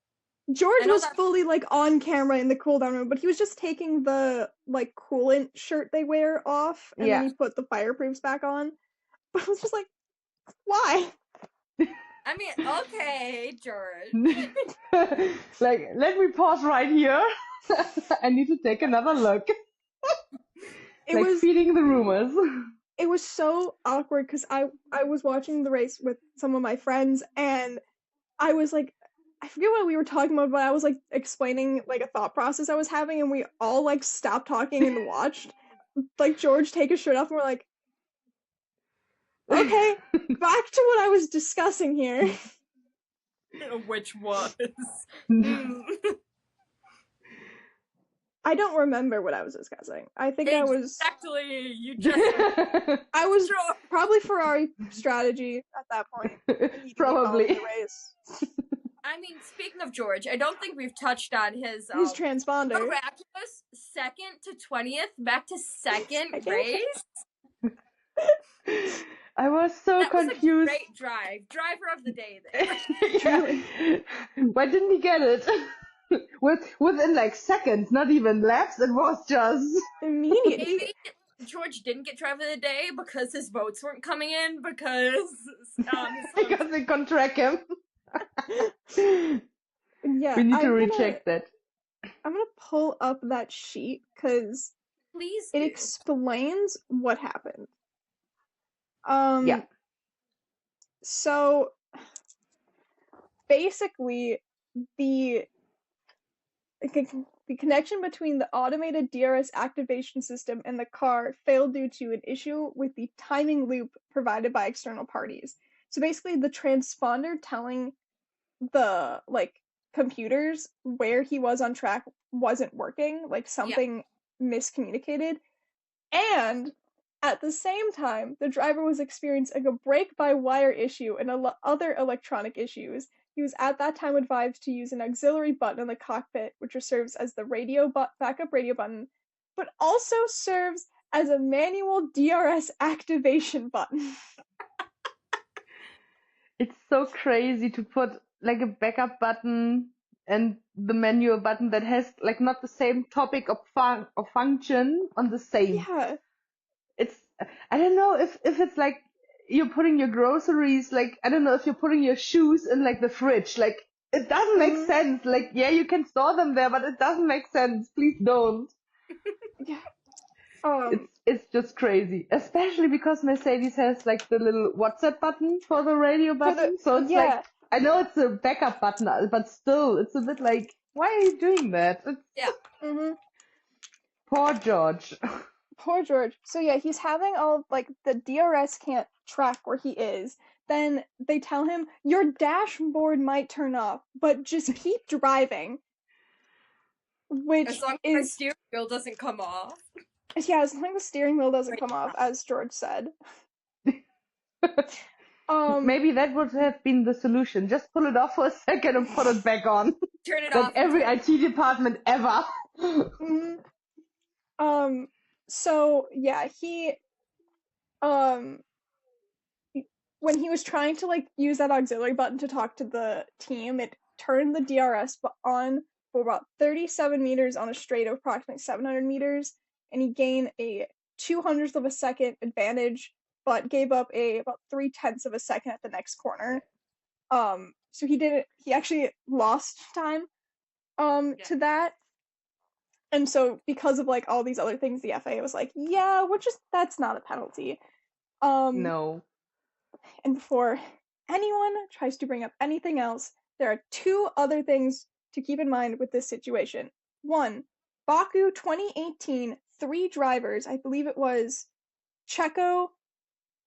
George was fully like on camera in the cool down room, but he was just taking the like coolant shirt they wear off, and then he put the fireproofs back on. But I was just like, why? I mean, okay, George. Like, let me pause right here. I need to take another look. It was feeding the rumors. It was so awkward because I was watching the race with some of my friends, and I was like, I forget what we were talking about, but I was like explaining like a thought process I was having, and we all like stopped talking and watched like George take his shirt off, and we're like, okay, back to what I was discussing here. Which was I don't remember what I was discussing. I think I was exactly you just. I was probably Ferrari strategy at that point. Probably. The race. I mean, speaking of George, I don't think we've touched on his transponder. Miraculous 2nd to 20th, back to second race. I was so confused. Was a great driver of the day there. Why didn't he get it? Within like seconds, not even laps. It was just immediate. Maybe George didn't get driver of the day because his votes weren't coming in because they couldn't track him. Yeah, we need to recheck that. I'm gonna pull up that sheet because it explains what happened. So basically, the the connection between the automated DRS activation system and the car failed due to an issue with the timing loop provided by external parties. So basically, the transponder telling the computers where he was on track wasn't working, like something miscommunicated. And at the same time, the driver was experiencing a brake-by-wire issue and other electronic issues. He was at that time advised to use an auxiliary button in the cockpit, which serves as the backup radio button, but also serves as a manual DRS activation button. It's so crazy to put like a backup button and the manual button that has like not the same topic or function on the same. Yeah. It's, I don't know if it's like you're putting your groceries, like I don't know if you're putting your shoes in like the fridge, like it doesn't make sense. Like, yeah, you can store them there, but it doesn't make sense. Please don't. Yeah. It's just crazy, especially because Mercedes has like the little WhatsApp button for the radio button. So it's like, I know it's a backup button, but still, it's a bit like, why are you doing that? Poor George. Poor George. So yeah, he's having all like the DRS can't track where he is. Then they tell him your dashboard might turn off, but just keep driving. Which as long as the steering wheel doesn't come off. Yeah, as long as the steering wheel doesn't come off, as George said. Maybe that would have been the solution. Just pull it off for a second and put it back on. Turn it like off. Every IT department ever. So yeah, he when he was trying to like use that auxiliary button to talk to the team, it turned the DRS on for about 37 meters on a straight of approximately 700 meters, and he gained a 200th of a second advantage, but gave up about 3/10 of a second at the next corner. So he actually lost time to that. And so because of like all these other things, the FAA was like, yeah, that's not a penalty. No. And before anyone tries to bring up anything else, there are two other things to keep in mind with this situation. One, Baku 2018, 3 drivers, I believe it was Checo,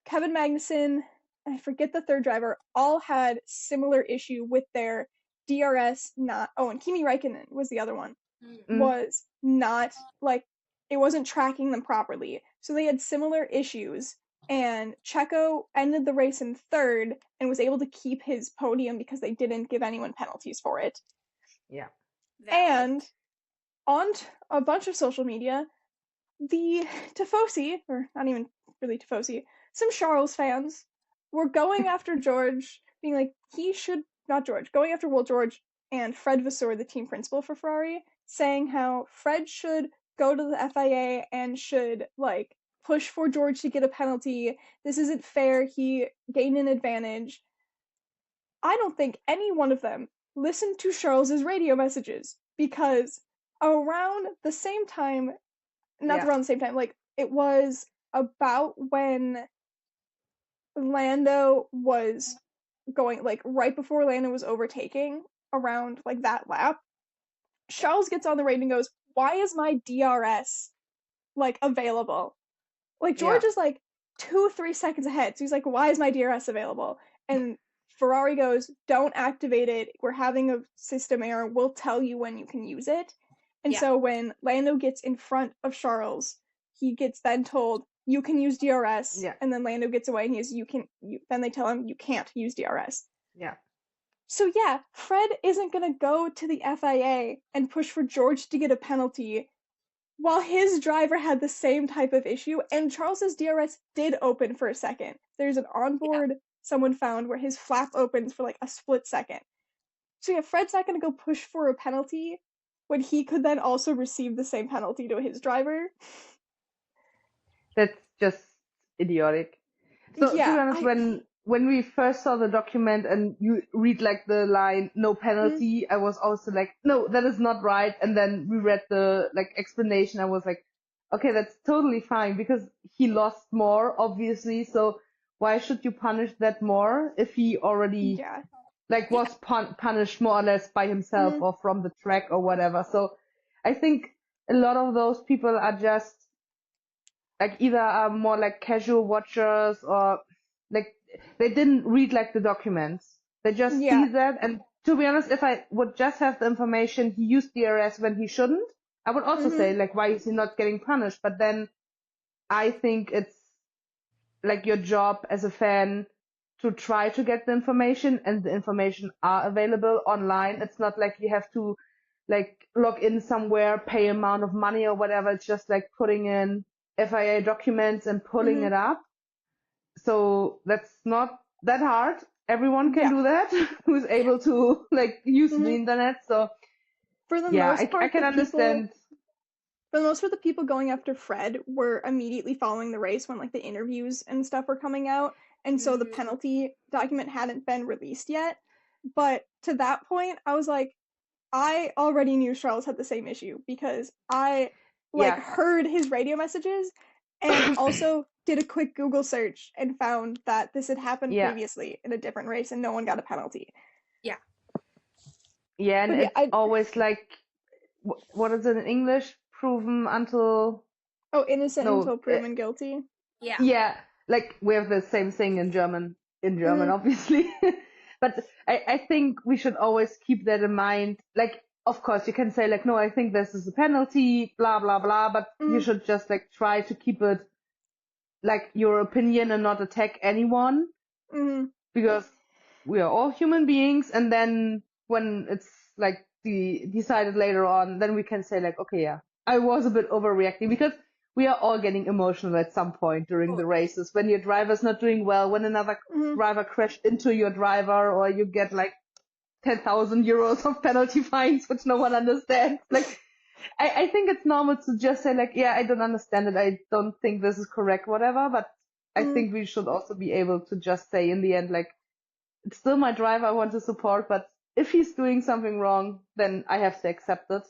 Kevin Magnussen, and I forget the third driver, all had similar issue with their DRS and Kimi Räikkönen was the other one, was not, like, it wasn't tracking them properly. So they had similar issues, and Checo ended the race in third and was able to keep his podium because they didn't give anyone penalties for it. Yeah. And on a bunch of social media, the Tifosi, or not even really Tifosi, some Charles fans were going after George, being like, going after Will George and Fred Vasseur, the team principal for Ferrari, saying how Fred should go to the FIA and should, like, push for George to get a penalty. This isn't fair. He gained an advantage. I don't think any one of them listened to Charles's radio messages, because around the same time, around the same time, like, it was about when Lando was going, like, right before Lando was overtaking, around, like, that lap, Charles gets on the radio and goes, why is my DRS, like, available? Like, George is, like, 2-3 seconds ahead, so he's like, why is my DRS available? And Ferrari goes, don't activate it, we're having a system error, we'll tell you when you can use it. And so when Lando gets in front of Charles, he gets then told, you can use DRS, and then Lando gets away and then they tell him, you can't use DRS. Yeah. So yeah, Fred isn't gonna go to the FIA and push for George to get a penalty while his driver had the same type of issue, and Charles's DRS did open for a second. There's an onboard someone found where his flap opens for like a split second. So yeah, Fred's not gonna go push for a penalty when he could then also receive the same penalty to his driver. That's just idiotic. So to be honest, when we first saw the document and you read like the line no penalty, I was also like, no, that is not right. And then we read the like explanation. I was like, okay, that's totally fine because he lost more, obviously. So why should you punish that more if he already Yeah. was punished more or less by himself or from the track or whatever. So I think a lot of those people are just like either are more like casual watchers or like they didn't read like the documents. They just see that. And to be honest, if I would just have the information he used DRS when he shouldn't, I would also say like, why is he not getting punished? But then I think it's like your job as a fan to try to get the information, and the information are available online. It's not like you have to like log in somewhere, pay amount of money or whatever. It's just like putting in FIA documents and pulling it up. So that's not that hard. Everyone can do that who's able to like use the internet. So for the most part, I can understand. For the most part, the people going after Fred were immediately following the race when like the interviews and stuff were coming out, and so the penalty document hadn't been released yet. But to that point, I was like, I already knew Charles had the same issue because I heard his radio messages and also did a quick Google search and found that this had happened previously in a different race and no one got a penalty. Yeah. Yeah, and it's always like, what is it in English? Proven until... Oh, innocent until proven guilty. Yeah. Yeah, like we have the same thing in German, obviously. But I think we should always keep that in mind. Like, of course, you can say like, no, I think this is a penalty, blah, blah, blah. But you should just like try to keep it like your opinion and not attack anyone. Because we are all human beings. And then when it's like decided later on, then we can say like, okay, yeah, I was a bit overreacting, because we are all getting emotional at some point during the races. When your driver's not doing well, when another driver crashed into your driver, or you get like 10,000 euros of penalty fines, which no one understands. Like, I think it's normal to just say like, yeah, I don't understand it. I don't think this is correct, whatever. But I think we should also be able to just say in the end, like, it's still my driver I want to support, but if he's doing something wrong, then I have to accept it.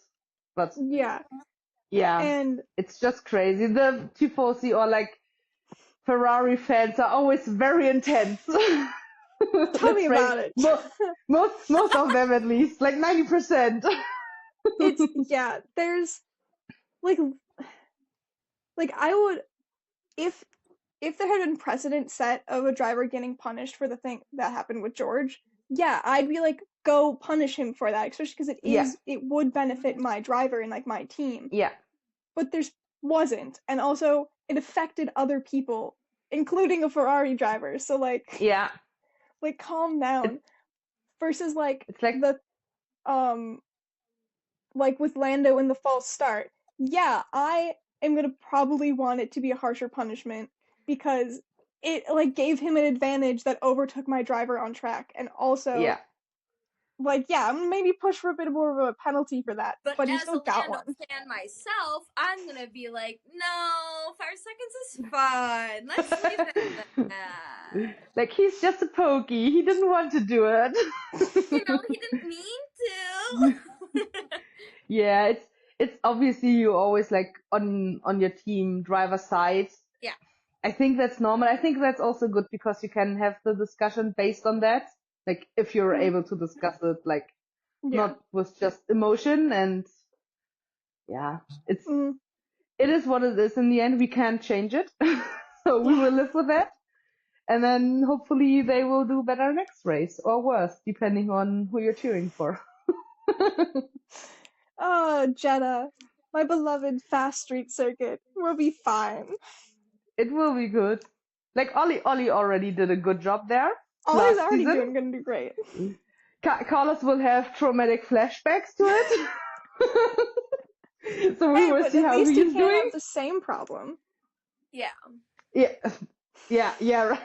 But yeah, and it's just crazy. The Tifosi or like Ferrari fans are always very intense. Tell me about it. Most of them, at least, like 90%. It's there's like I would, if there had been precedent set of a driver getting punished for the thing that happened with George, I'd be like, go punish him for that, especially because it would benefit my driver and like my team. Yeah. But there's wasn't, and also it affected other people, including a Ferrari driver. So like, like calm down. Versus like, it's like the like with Lando in the false start. Yeah, I am gonna probably want it to be a harsher punishment because it like gave him an advantage that overtook my driver on track, and also like, I'm gonna maybe push for a bit more of a penalty for that, but he still got one. As a fan myself, I'm gonna be like, no, 5 seconds is fine. Let's leave it at that. Like, he's just a pokey. He didn't want to do it. He didn't mean to. Yeah, it's obviously you always like on your team driver side. Yeah. I think that's normal. I think that's also good because you can have the discussion based on that. Like, if you're able to discuss it, like, not with just emotion. And it is what it is in the end. We can't change it. So we will live with that. And then hopefully they will do better next race, or worse, depending on who you're cheering for. Oh, Jeddah, my beloved fast street circuit, will be fine. It will be good. Like, Ollie already did a good job there. Ollie's already gonna do great. Carlos will have traumatic flashbacks to it. So we will see how he's doing. Can't have the same problem. Yeah, right.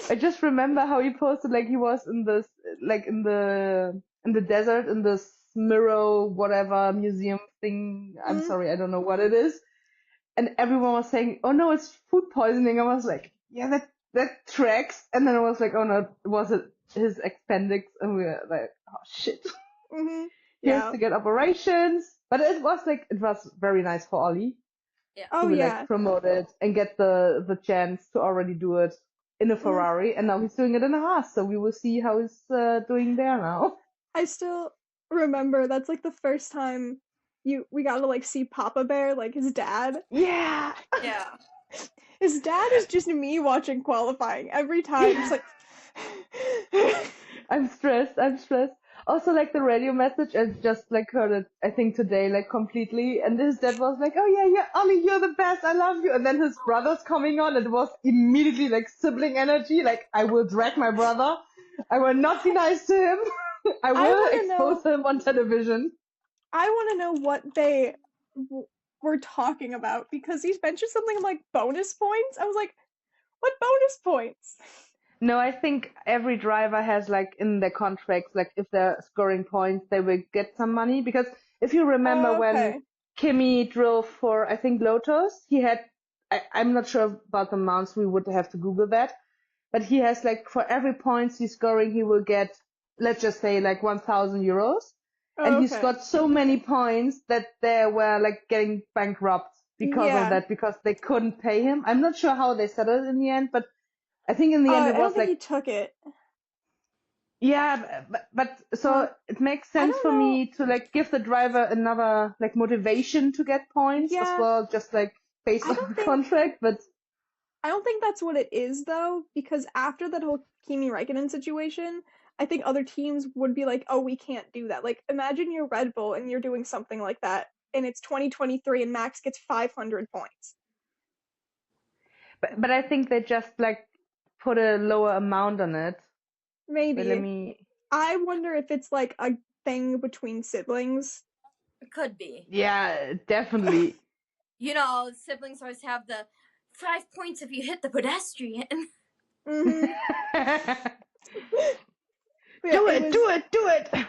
I just remember how he posted, like, he was in this, like, in the desert, in this Miro whatever museum thing. I'm sorry, I don't know what it is. And everyone was saying, oh no, it's food poisoning. I was like, yeah, that tracks. And then I was like, oh no, was it his appendix? And we were like, oh shit. He has to get operations. But it was very nice for Ollie. Yeah. Oh to be yeah. like promoted and get the chance to already do it in a Ferrari, and now he's doing it in a Haas. So we will see how he's doing there now. I still remember that's like the first time we got to like see Papa Bear, like his dad. Yeah. Yeah. His dad is just me watching qualifying every time. Just like I'm stressed. I'm stressed. Also, like the radio message, I just like heard it, I think today, like completely. And his dad was like, "Oh yeah, yeah, Ollie, you're the best. I love you." And then his brother's coming on, and it was immediately like sibling energy. Like, I will drag my brother. I will not be nice to him. I I will want to expose know. him on television. I want to know what they were talking about because he mentioned something like bonus points. I was like, what bonus points? No, I think every driver has like in their contracts, like if they're scoring points, they will get some money. Because if you remember when Okay. Kimi drove for, I think, Lotus, he had, I'm not sure about the amounts, we would have to Google that, but he has like for every points he's scoring, he will get, let's just say like 1,000 euros. And he's Okay. got so many points that they were like getting bankrupt because of Yeah. that, because they couldn't pay him. I'm not sure how they settled it in the end, but I think in the end I it don't was think like, he took it. yeah, but Huh. so it makes I sense don't for know. me to like give the driver another like motivation to get points as Yeah. well, just like based I on don't the think contract. But I don't think that's what it is though, because after that whole Kimi Räikkönen situation, I think other teams would be like, "Oh, we can't do that." Like, imagine you're Red Bull and you're doing something like that, and it's 2023 and Max gets 500 points. but I think they just like put a lower amount on it. Wait, let Maybe. me. I wonder if it's like a thing between siblings. It could be. Yeah, definitely. You know, siblings always have the 5 points if you hit the pedestrian. Mm-hmm. Yeah, Do it it, was do it, do it.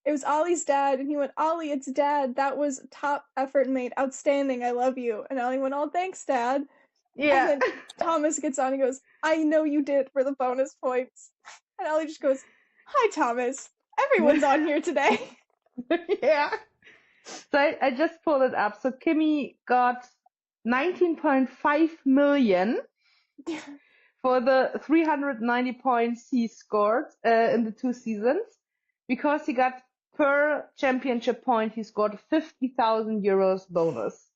it was Ollie's dad, and he went, "Ollie, it's dad. That was top effort, mate. Outstanding. I love you." And Ollie went, "Oh, thanks, dad." And Yeah, then Thomas gets on and goes, "I know you did it for the bonus points." And Ellie just goes, "Hi, Thomas. Everyone's on here today." yeah. So I just pulled it up. So Kimi got 19.5 million for the 390 points he scored in the 2 seasons, because he got per championship point he scored 50,000 euros bonus.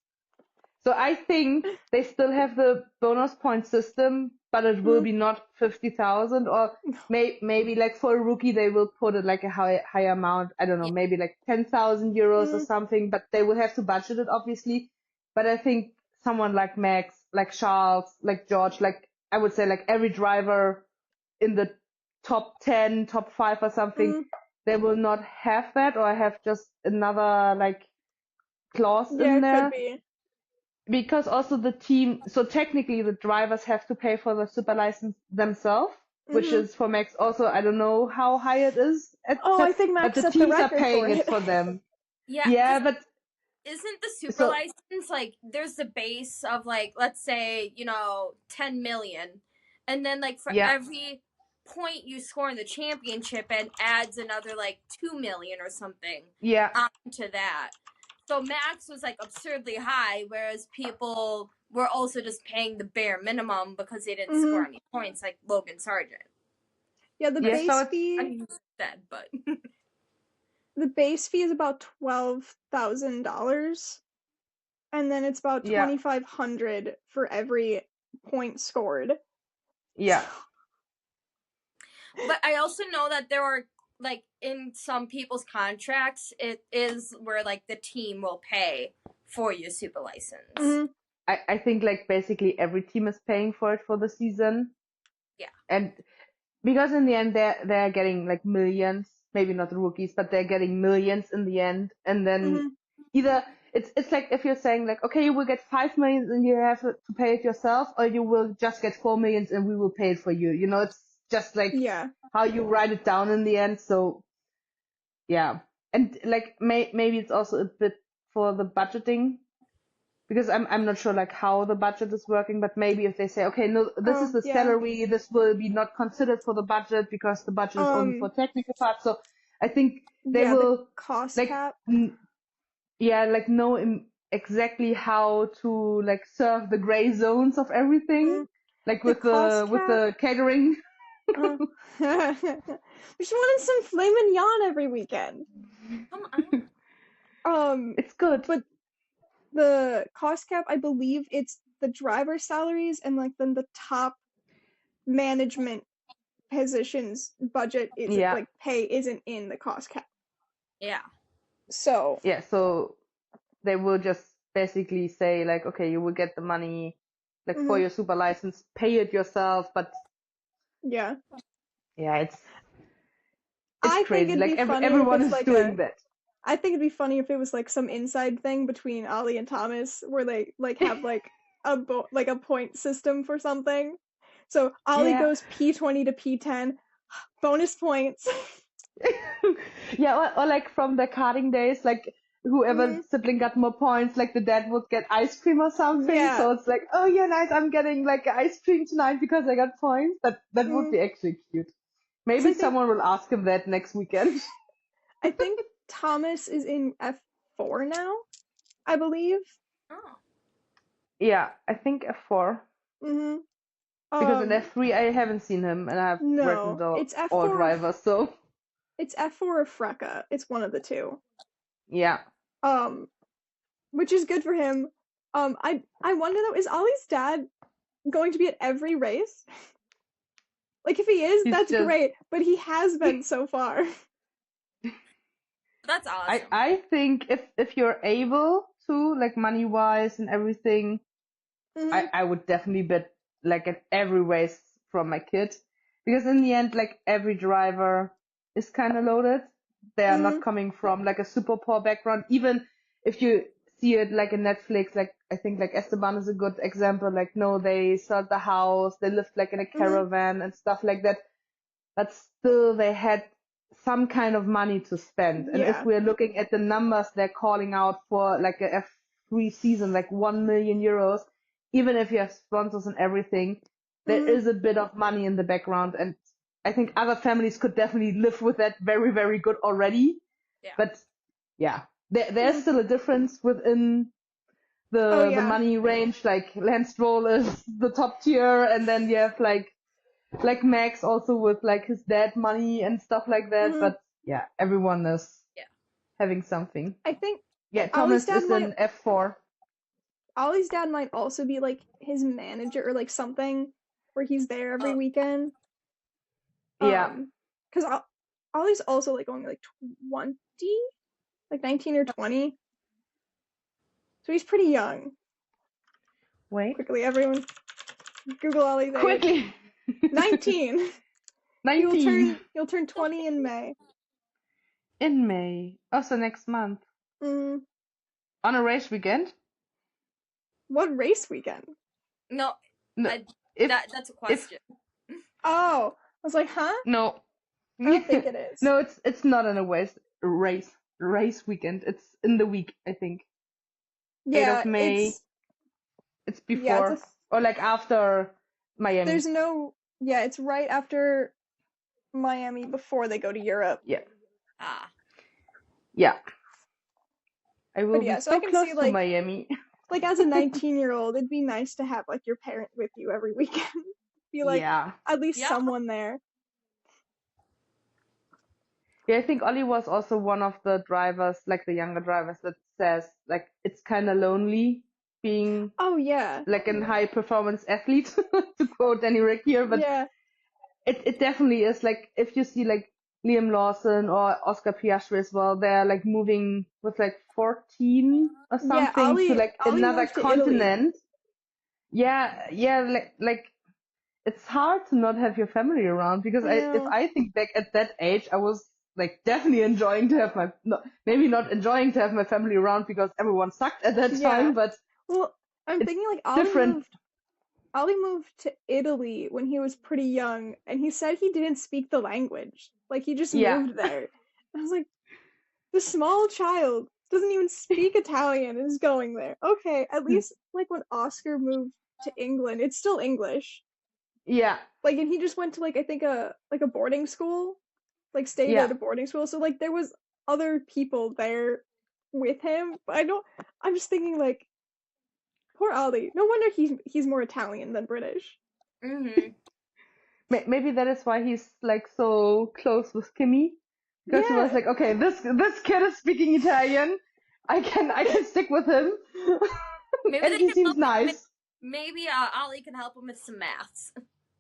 So I think they still have the bonus point system, but it will be not 50,000, or maybe like for a rookie they will put it like a high amount. I don't know, Yeah. maybe like 10,000 euros or Mm, something, but they will have to budget it obviously. But I think someone like Max, like Charles, like George, like I would say like every driver in the top 10, top 5 or something, mm. they will not have that, or have just another like clause Yeah, in it could there. be. Because also the team, so technically the drivers have to pay for the super license themselves, which Hmm. is for Max also, I don't know how high it is, Oh, I think but Max the set the teams are record for paying it it. for them. Yeah, Yeah, because but isn't the super so, license like there's the base of like let's say 10 million, and then like for yeah, every point you score in the championship and adds another like 2 million or something yeah, onto that. So Max was like absurdly high, whereas people were also just paying the bare minimum because they didn't Hmm. score any points, like Logan Sargent. Yeah, the yeah, so base it's, I fee mean, said, but is about $12,000, and then it's about yeah, 2,500 for every point scored. yeah, but I also know that there are like in some people's contracts, it is where like the team will pay for your super license. Hmm. I think like basically every team is paying for it for the season. Yeah. And because in the end they're getting like millions, maybe not the rookies, but they're getting millions in the end. And then Hmm. either it's like if you're saying like, okay, you will get 5 million and you have to pay it yourself, or you will just get 4 million and we will pay it for you. You know, it's just like Yeah. how you write it down in the end. So yeah, and like maybe it's also a bit for the budgeting, because I'm not sure like how the budget is working, but maybe if they say, okay, no, this is Oh, the yeah. salary, this will be not considered for the budget because the budget is only for Um, technical parts. So I think they yeah, the will cost like, cap. yeah, like no exactly how to like serve the gray zones of everything, like The with cost the catering. we just wanted some filet mignon every weekend. Come on. It's good. But the cost cap, I believe it's the driver salaries and like then the top management positions budget isn't Yeah. like pay isn't in the cost cap. Yeah. So Yeah, so they will just basically say like, okay, you will get the money like for your super license, pay it yourself, but yeah. yeah, it's I think crazy. it'd Like be funny if everyone it's is like doing that. I think it'd be funny if it was like some inside thing between Ollie and Thomas where they like have like a point system for something. So Ollie Yeah. goes P20 to P10, bonus points. Yeah, or like from the karting days, like whoever sibling got more points, like the dad would get ice cream or something. Yeah. So it's like, oh yeah, nice, I'm getting like ice cream tonight because I got points. That would be actually cute. Maybe someone will ask him that next weekend. I think Thomas is in F4 now, I believe. Oh. Yeah, I think F4. Because in F3 I haven't seen him, and I've written the it's F4 all drivers, so it's F4 or Freka. It's one of the two. yeah. Which is good for him. I wonder though, is Ollie's dad going to be at every race? Like if he is, He's that's just... great. But he has been so far. That's awesome. I think if you're able to, like money wise and everything, I would definitely bet like at every race from my kid, because in the end, like every driver is kind of loaded. They are not coming from like a super poor background. Even if you see it like in Netflix, like I think like Esteban is a good example. Like no, they sold the house, they lived like in a caravan and stuff like that, but still they had some kind of money to spend. And if we're looking at the numbers they're calling out for like a F3 season, like 1 million euros, even if you have sponsors and everything, there is a bit of money in the background. And I think other families could definitely live with that very, very good already. Yeah. But yeah, there's still a difference within the money range. Like Lance Stroll is the top tier, and then you have like Max also with like his dad money and stuff like that. But yeah, everyone is having something. I think Thomas is in F4. Ollie's dad might also be like his manager or like something where he's there every weekend. Yeah. Because Ollie's also like only like 20, like 19 or 20. So he's pretty young. Wait. Quickly, everyone. Google Ollie's age. Quickly. 19. 19. He'll turn 20 in May. In May. Also next month. On a race weekend? What race weekend? No. No. That's a question. I was like, huh? No. I don't think it is. No, it's not on a race weekend. It's in the week, I think. Yeah, 8th of May. It's before. Yeah, or like after Miami. It's right after Miami before they go to Europe. Yeah. Yeah. I will be so close to Miami. Like as a 19-year-old, it'd be nice to have like your parent with you every weekend. Be like at least someone there. Yeah, I think Ollie was also one of the drivers, like the younger drivers, that says like it's kind of lonely being like a high performance athlete, to quote Danny Rick here. But it definitely is. Like if you see like Liam Lawson or Oscar Piastri as well, they're like moving with like 14 or something to like another continent. Like it's hard to not have your family around, because if I think back at that age, I was like definitely enjoying to have maybe not enjoying to have my family around because everyone sucked at that time, but I'm thinking like Ollie moved to Italy when he was pretty young, and he said he didn't speak the language. Like he just moved there. I was like, the small child doesn't even speak Italian and is going there. Okay, at least like when Oscar moved to England, it's still English. Yeah. Like, and he just went to like I think a boarding school, like stayed at a boarding school. So like there was other people there with him. But I'm just thinking like, poor Ollie. No wonder he's more Italian than British. Mm-hmm. Maybe that is why he's like so close with Kimmy, because he was Yeah. like, okay, this kid is speaking Italian. I can stick with him, Maybe and they he can seems help him. nice. Maybe Ollie can help him with some maths.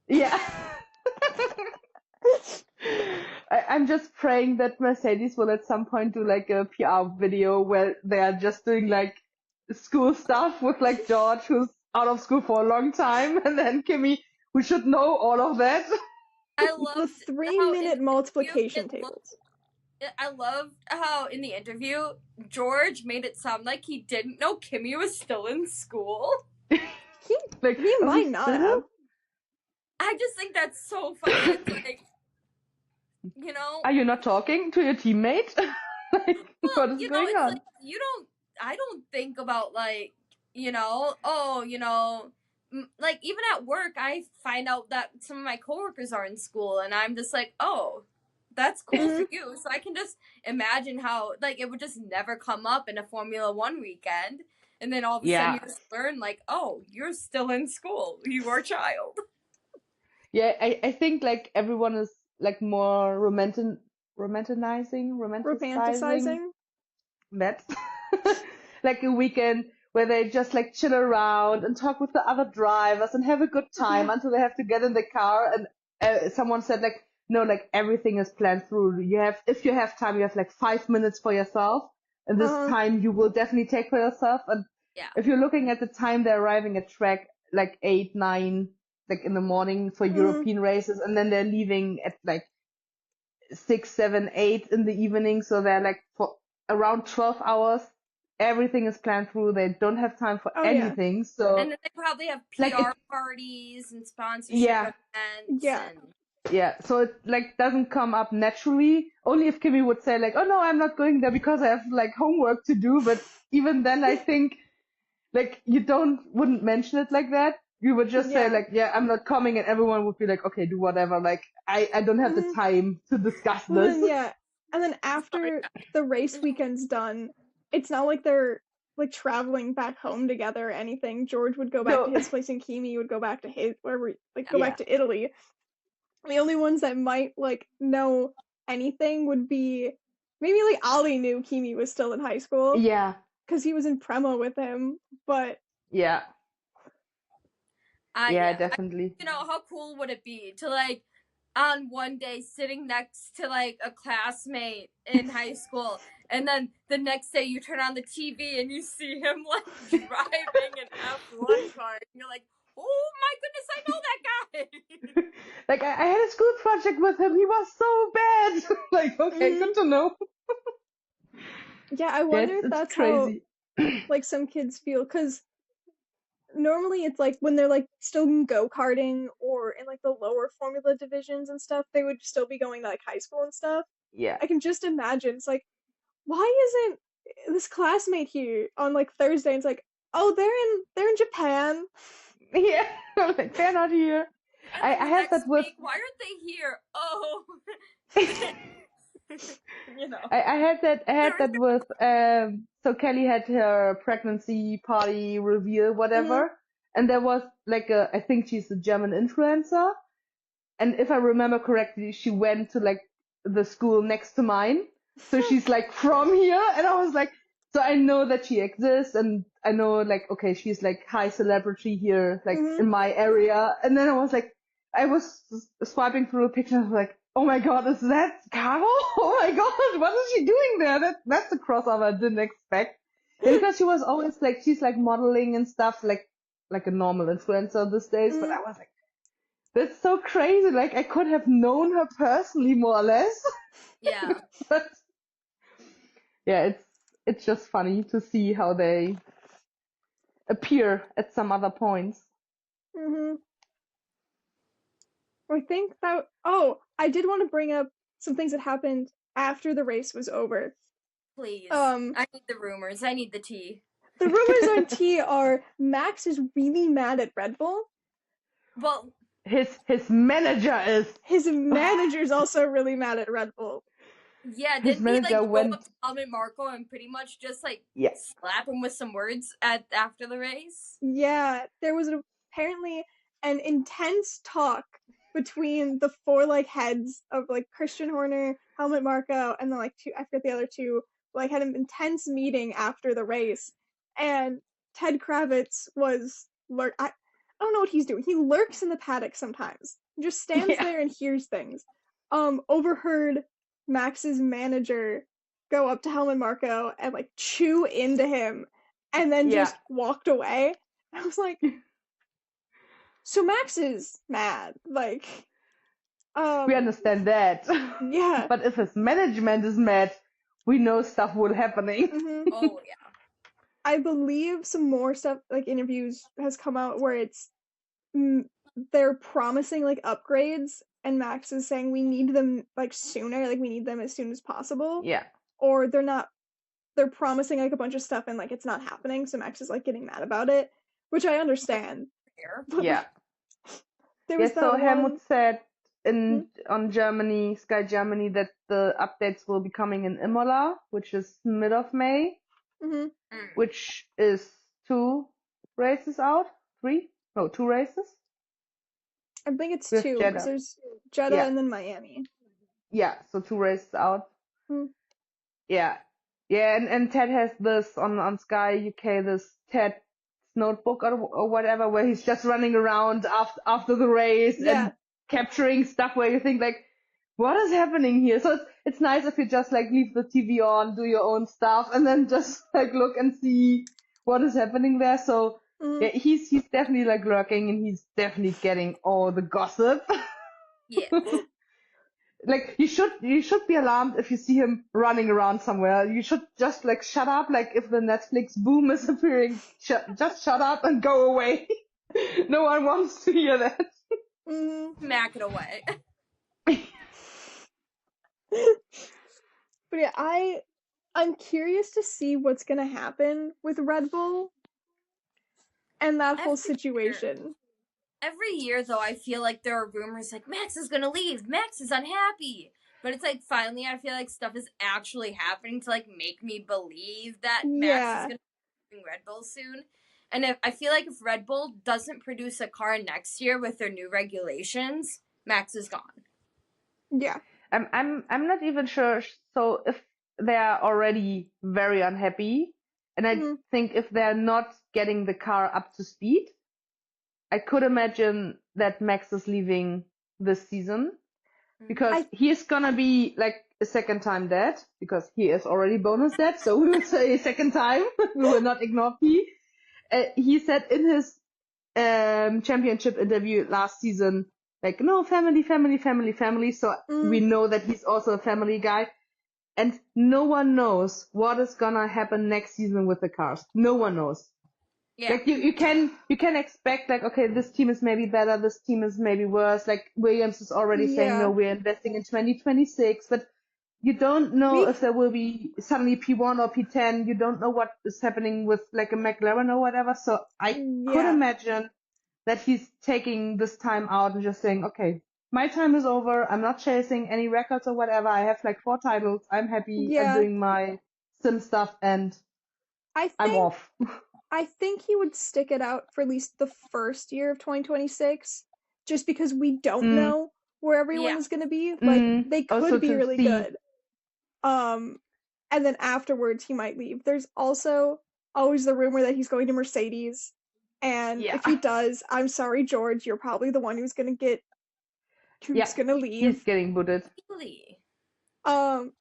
Yeah. I'm just praying that Mercedes will at some point do like a PR video where they are just doing like school stuff with like George, who's out of school for a long time, and then Kimmy, who should know all of that. I The loved 3-minute multiplication tables. I loved how in the interview George made it sound like he didn't know Kimmy was still in school. Like, He are we might not still? have. I just think that's so funny. It's like, you know, Are you not talking to your teammate? Like, what is going it's on? like I don't think about like, like even at work, I find out that some of my coworkers are in school, and I'm just like, oh, that's cool for you. So I can just imagine how like it would just never come up in a Formula One weekend, and then all of a sudden you just learn like, oh, you're still in school. You are a child. Yeah, I think like everyone is like more romanticizing that. Like a weekend where they just like chill around and talk with the other drivers and have a good time until they have to get in the car. And someone said like, no, like everything is planned through. If you have time, you have like 5 minutes for yourself, and this time you will definitely take for yourself. And Yeah. if you're looking at the time they're arriving at track, like 8, 9, like in the morning for European races, and then they're leaving at like 6, 7, 8 in the evening, so they're like for around 12 hours. Everything is planned through. They don't have time for anything. So and then they probably have PR like parties and sponsorship events. Yeah. Yeah, so it like doesn't come up naturally. Only if Kimmy would say like, "Oh no, I'm not going there because I have like homework to do." But even then, I think like you wouldn't mention it like that. You would just say like, "Yeah, I'm not coming," and everyone would be like, "Okay, do whatever." Like I don't have the time to discuss this. And then after the race weekend's done, it's not like they're like traveling back home together or anything. George would go back to his place and Kimi would go back to his back to Italy. The only ones that might like know anything would be maybe like Ollie knew Kimi was still in high school. Yeah. Because he was in Premo with him, but yeah, definitely. How cool would it be to like on one day sitting next to like a classmate in high school, and then the next day you turn on the TV and you see him like driving an F1 car, and you're like, oh my goodness, I know that guy. Like I had a school project with him. He was so bad. Like, okay, good to know. Yeah, I wonder if that's crazy. How like some kids feel, because normally it's like when they're like still in go-karting or in like the lower formula divisions and stuff, they would still be going to like high school and stuff. Yeah. I can just imagine. It's like, why isn't this classmate here on like Thursday? And it's like, oh, they're in Japan. Yeah, like they're not here. I have that with. Why aren't they here? Oh. I had that with so Kelly had her pregnancy party reveal, whatever, and there was like I think she's a German influencer, and if I remember correctly, she went to like the school next to mine, so she's like from here, and I was like, so I know that she exists, and I know like, okay, she's like high celebrity here, like in my area, and then I was swiping through a picture, and I was like, oh my god, is that Carol? Oh my god, what is she doing there? That's a crossover I didn't expect. And because she was always like, she's like modeling and stuff, like a normal influencer these days, but I was like, that's so crazy. Like I could have known her personally more or less. Yeah. But yeah, it's just funny to see how they appear at some other points. I think that. Oh, I did want to bring up some things that happened after the race was over. Please. I need the rumors. I need the tea. The rumors on tea are Max is really mad at Red Bull. Well, his manager is. His manager's also really mad at Red Bull. Yeah, his didn't he manager like go went. up to Helmut Marko and pretty much just like Yeah, slap him with some words after the race? Yeah, there was apparently an intense talk between the four like heads of like Christian Horner, Helmut Marko, and then like two I forget the other two, like had an intense meeting after the race. And Ted Kravitz was I don't know what he's doing. He lurks in the paddock sometimes. He just stands yeah, there and hears things. Overheard Max's manager go up to Helmut Marko and like chew into him and then yeah. just walked away. I was like, so Max is mad. Like, We um, understand that. yeah. But if his management is mad, we know stuff will happening. hmm Oh yeah. I believe some more stuff, like interviews, has come out where it's mm, they're promising like upgrades, and Max is saying we need them like sooner, like we need them as soon as possible, Yeah, or they're not. They're promising like a bunch of stuff and like it's not happening, so Max is like getting mad about it, which I understand. Here. But yeah. like, there Yeah, was so that Helmut one. said Hmm? on Germany, Sky Germany, that the updates will be coming in Imola, which is mid of May, hmm Mm. which is 2 races out. 3? No, 2 races I think it's with two because Jeddah. there's Jeddah Yeah, and then Miami. yeah. So 2 races out. Hmm. Yeah, yeah. And Ted has this on Sky UK, this Ted notebook or whatever, where he's just running around after the race Yeah. and capturing stuff where you think like, what is happening here? So it's nice if you just like leave the TV on, do your own stuff, and then just like look and see what is happening there. So hmm yeah, he's definitely like lurking, and he's definitely getting all the gossip. Yeah. Like you should be alarmed if you see him running around somewhere. You should just like shut up. Like if the Netflix boom is appearing, just shut up and go away. No one wants to hear that. hmm Smack it away. But yeah, I'm curious to see what's gonna happen with Red Bull and that whole Every year. situation. Every year, though, I feel like there are rumors like Max is gonna leave, Max is unhappy. But it's like finally, I feel like stuff is actually happening to like make me believe that Max is Yeah. gonna be leaving Red Bull soon. And I feel like if Red Bull doesn't produce a car next year with their new regulations, Max is gone. Yeah. I'm not even sure. So if they're already very unhappy, and I hmm think if they're not getting the car up to speed, I could imagine that Max is leaving this season because I he is gonna be like a second time dead because he is already bonus dead. So we will say a second time. We will not ignore P. He said in his championship interview last season, like, no, family, family, family, family. So we mm, know that he's also a family guy. And no one knows what is gonna happen next season with the cars. No one knows. Yeah. Like you can expect like, okay, this team is maybe better, this team is maybe worse. Like Williams is already saying, no, yeah. we're investing in 2026, but you don't know We if there will be suddenly P1 or P10. You don't know what is happening with like a McLaren or whatever. So I could yeah. imagine that he's taking this time out and just saying, okay, my time is over. I'm not chasing any records or whatever. I have like 4 titles. I'm happy. I'm Yeah. doing my sim stuff and I I'm think off. I think he would stick it out for at least the first year of 2026 just because we don't Mm, know where everyone Yeah. is going to be. Like they also could be to really see. good. Um and then afterwards he might leave. There's also always the rumor that he's going to Mercedes. And Yeah. if he does, I'm sorry, George, you're probably the one Yeah. who's gonna He's leave. getting booted. Really?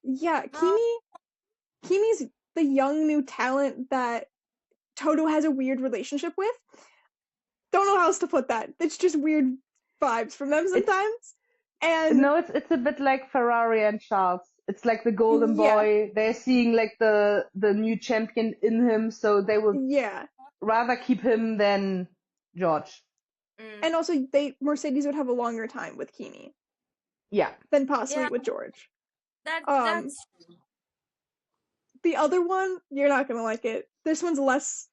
Yeah, Uh, Kimi's the young new talent that Toto has a weird relationship with. Don't know how else to put that. It's just weird vibes from them It's sometimes. And no, it's a bit like Ferrari and Charles. It's like the golden yeah, boy. They're seeing like the new champion in him, so they would yeah. rather keep him than George. mm, And also they Mercedes would have a longer time with Kimi Yeah. than possibly yeah, with George. that Um that's the other one, you're not gonna like it. This one's less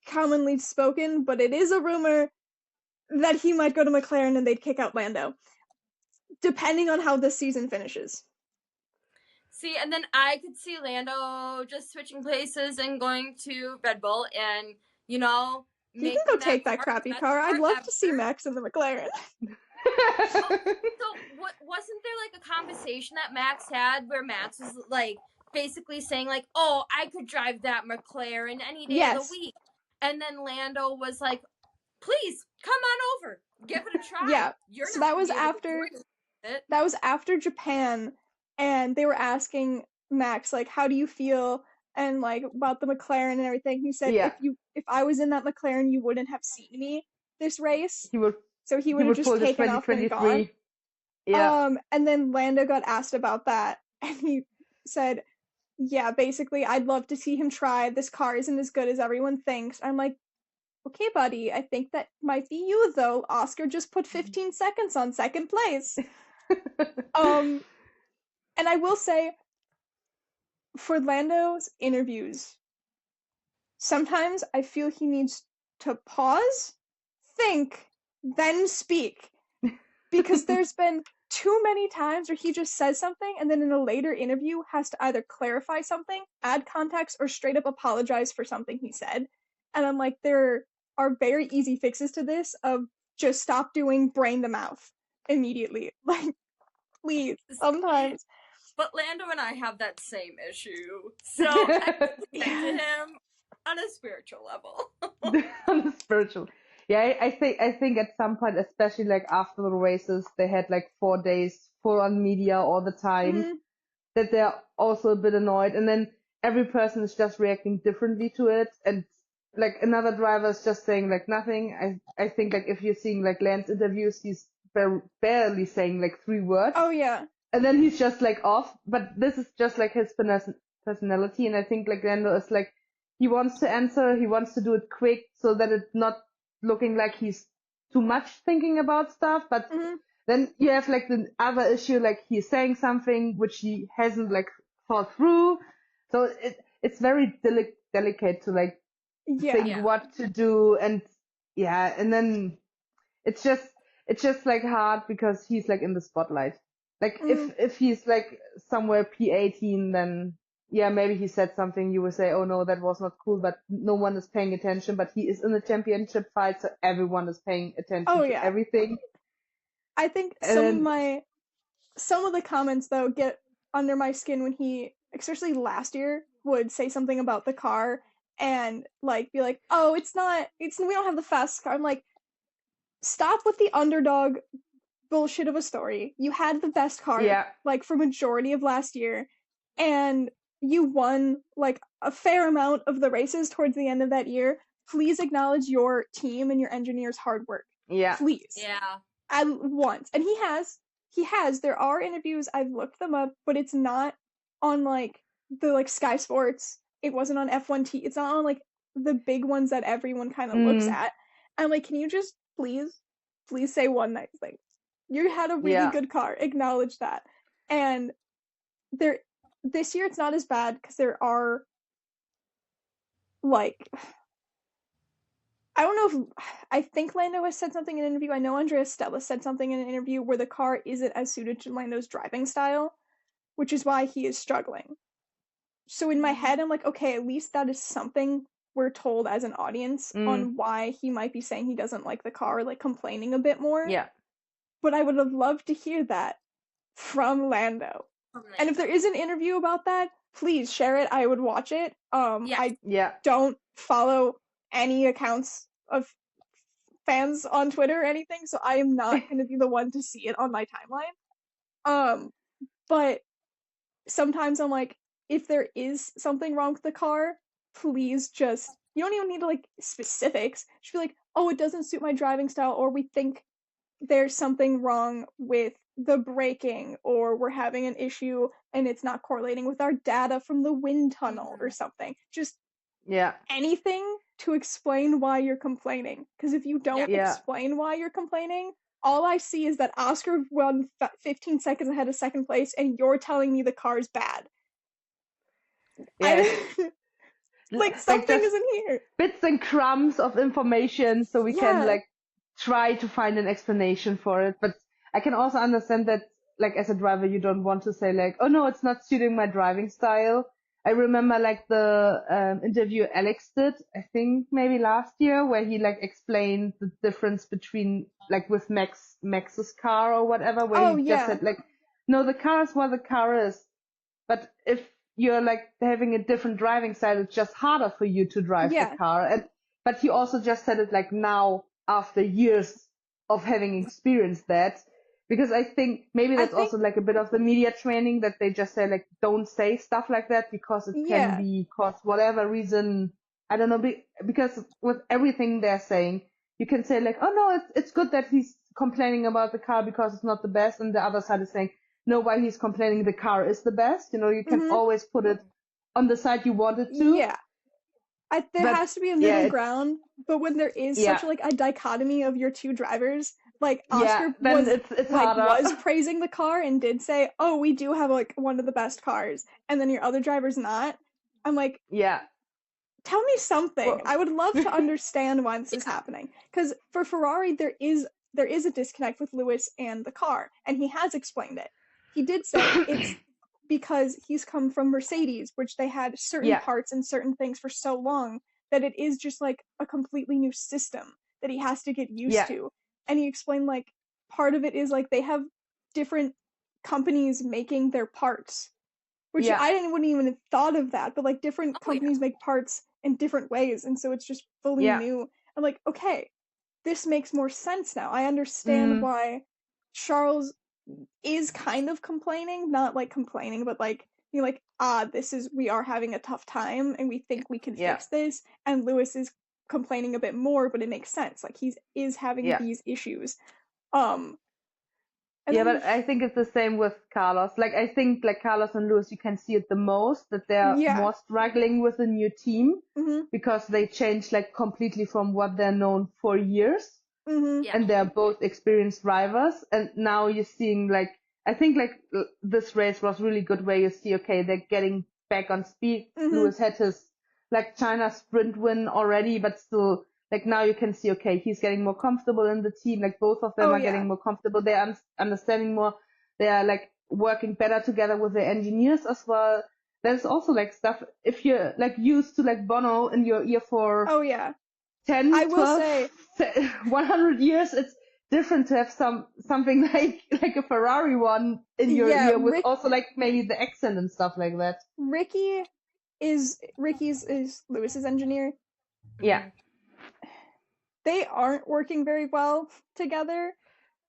commonly spoken, but it is a rumor that he might go to McLaren and they'd kick out Lando. Depending on how this season finishes. See, and then I could see Lando just switching places and going to Red Bull and, He can go take that crappy car. I'd love to see Max in the McLaren. So wasn't there like a conversation that Max had where Max was like basically saying like, "Oh, I could drive that McLaren any day of the week," and then Lando was like, "Please come on over, give it a try." Yeah. You're so not that was gonna be able to after drive it. that was after Japan, and they were asking Max like, "How do you feel?" and like about the McLaren and everything. He said, Yeah. "If I was in that McLaren, you wouldn't have seen me this race." He would So he would have just pull the taken off and gone. 2023. Yeah. And then Lando got asked about that, and he said, "Yeah, basically, I'd love to see him try. This car isn't as good as everyone thinks." I'm like, "Okay, buddy, I think that might be you, though. Oscar just put 15 seconds on second place." And I will say, for Lando's interviews, sometimes I feel he needs to pause, think, then speak. Because there's been too many times where he just says something and then in a later interview has to either clarify something, add context, or straight up apologize for something he said. And I'm like, there are very easy fixes to this of just stop doing brain to mouth immediately. Like, please, sometimes. But Lando and I have that same issue, so I get to him on a spiritual level. On a spiritual. Yeah, I think at some point, especially like after the races, they had like 4 days full on media all the time, that they're also a bit annoyed, and then every person is just reacting differently to it, and like another driver is just saying like nothing. I think like if you're seeing like Lance interviews, he's barely saying like 3 words. Oh, yeah. And then he's just like off, but this is just like his personality, and I think like Lando is like, he wants to answer, he wants to do it quick so that it's not looking like he's too much thinking about stuff, but then you have like the other issue, like he's saying something which he hasn't like thought through, so it's very delicate to like think what to do, and and then it's just like hard because he's like in the spotlight. Like if he's like somewhere P18, then yeah, maybe he said something you will say, oh no, that was not cool, but no one is paying attention. But he is in the championship fight, so everyone is paying attention to everything. I think some of the comments though get under my skin when he, especially last year, would say something about the car and like be like, "Oh, we don't have the fastest car." I'm like, stop with the underdog bullshit of a story. You had the best car like for majority of last year, and you won like a fair amount of the races towards the end of that year. Please acknowledge your team and your engineers' hard work. Yeah. Please. Yeah. At once. And he has. There are interviews, I've looked them up, but it's not on like the like Sky Sports. It wasn't on F1T. It's not on like the big ones that everyone kind of looks at. I'm like, can you just please say one nice thing? You had a really good car. Acknowledge that. And this year it's not as bad because there are like, I don't know if I think Lando has said something in an interview. I know Andrea Stella said something in an interview where the car isn't as suited to Lando's driving style, which is why he is struggling. So in my head, I'm like, okay, at least that is something we're told as an audience on why he might be saying he doesn't like the car, like complaining a bit more. Yeah. But I would have loved to hear that from Lando. And if there is an interview about that, please share it. I would watch it. I don't follow any accounts of fans on Twitter or anything, so I am not going to be the one to see it on my timeline. But sometimes I'm like, if there is something wrong with the car, please just, you don't even need to like specifics. Just be like, oh, it doesn't suit my driving style, or we think there's something wrong with the braking, or we're having an issue and it's not correlating with our data from the wind tunnel or something. Just anything to explain why you're complaining. Because if you don't explain why you're complaining, all I see is that Oscar won 15 seconds ahead of second place and you're telling me the car's bad. Like something isn't here. Bits and crumbs of information so we can like try to find an explanation for it. But I can also understand that like as a driver, you don't want to say like, oh no, it's not suiting my driving style. I remember like the interview Alex did, I think maybe last year, where he like explained the difference between like with Max's car or whatever, where he just said like, no, the car is what the car is. But if you're like having a different driving style, it's just harder for you to drive the car. But he also just said it like now after years of having experienced that, because I think maybe that's also like a bit of the media training that they just say like, don't say stuff like that because it can be cause whatever reason. I don't know, because with everything they're saying, you can say like, oh no, it's good that he's complaining about the car because it's not the best. And the other side is saying, no, why he's complaining the car is the best. You know, you can always put it on the side you want it to. Yeah. There has to be a middle ground, but when there is such like a dichotomy of your two drivers, like Oscar was praising the car and did say, oh, we do have like one of the best cars, and then your other driver's not. I'm like, tell me something. Well, I would love to understand why this is happening. Because for Ferrari, there is a disconnect with Lewis and the car, and he has explained it. He did say it's because he's come from Mercedes, which they had certain parts and certain things for so long that it is just like a completely new system that he has to get used to. And he explained like part of it is like they have different companies making their parts, which I wouldn't even have thought of that, but like different companies make parts in different ways, and so it's just fully new. I'm like, okay, this makes more sense now. I understand why Charles is kind of complaining, not like complaining, but like you're like, we are having a tough time and we think we can fix this. And Lewis is complaining a bit more, but it makes sense. Like he is having these issues. But I think it's the same with Carlos. Like I think like Carlos and Lewis, you can see it the most that they're more struggling with the new team because they changed like completely from what they're known for years. And they're both experienced drivers, and now you're seeing like I think like this race was really good where you see okay they're getting back on speed. Lewis had his like China sprint win already, but still like now you can see okay he's getting more comfortable in the team. Like both of them are getting more comfortable. They're understanding more. They are like working better together with the engineers as well. There's also like stuff if you're like used to like Bono in your ear for 10, I 12, will say 100 years, it's different to have something like a Ferrari one in your ear with also like maybe the accent and stuff like that. Ricky's Lewis's engineer. Yeah. They aren't working very well together.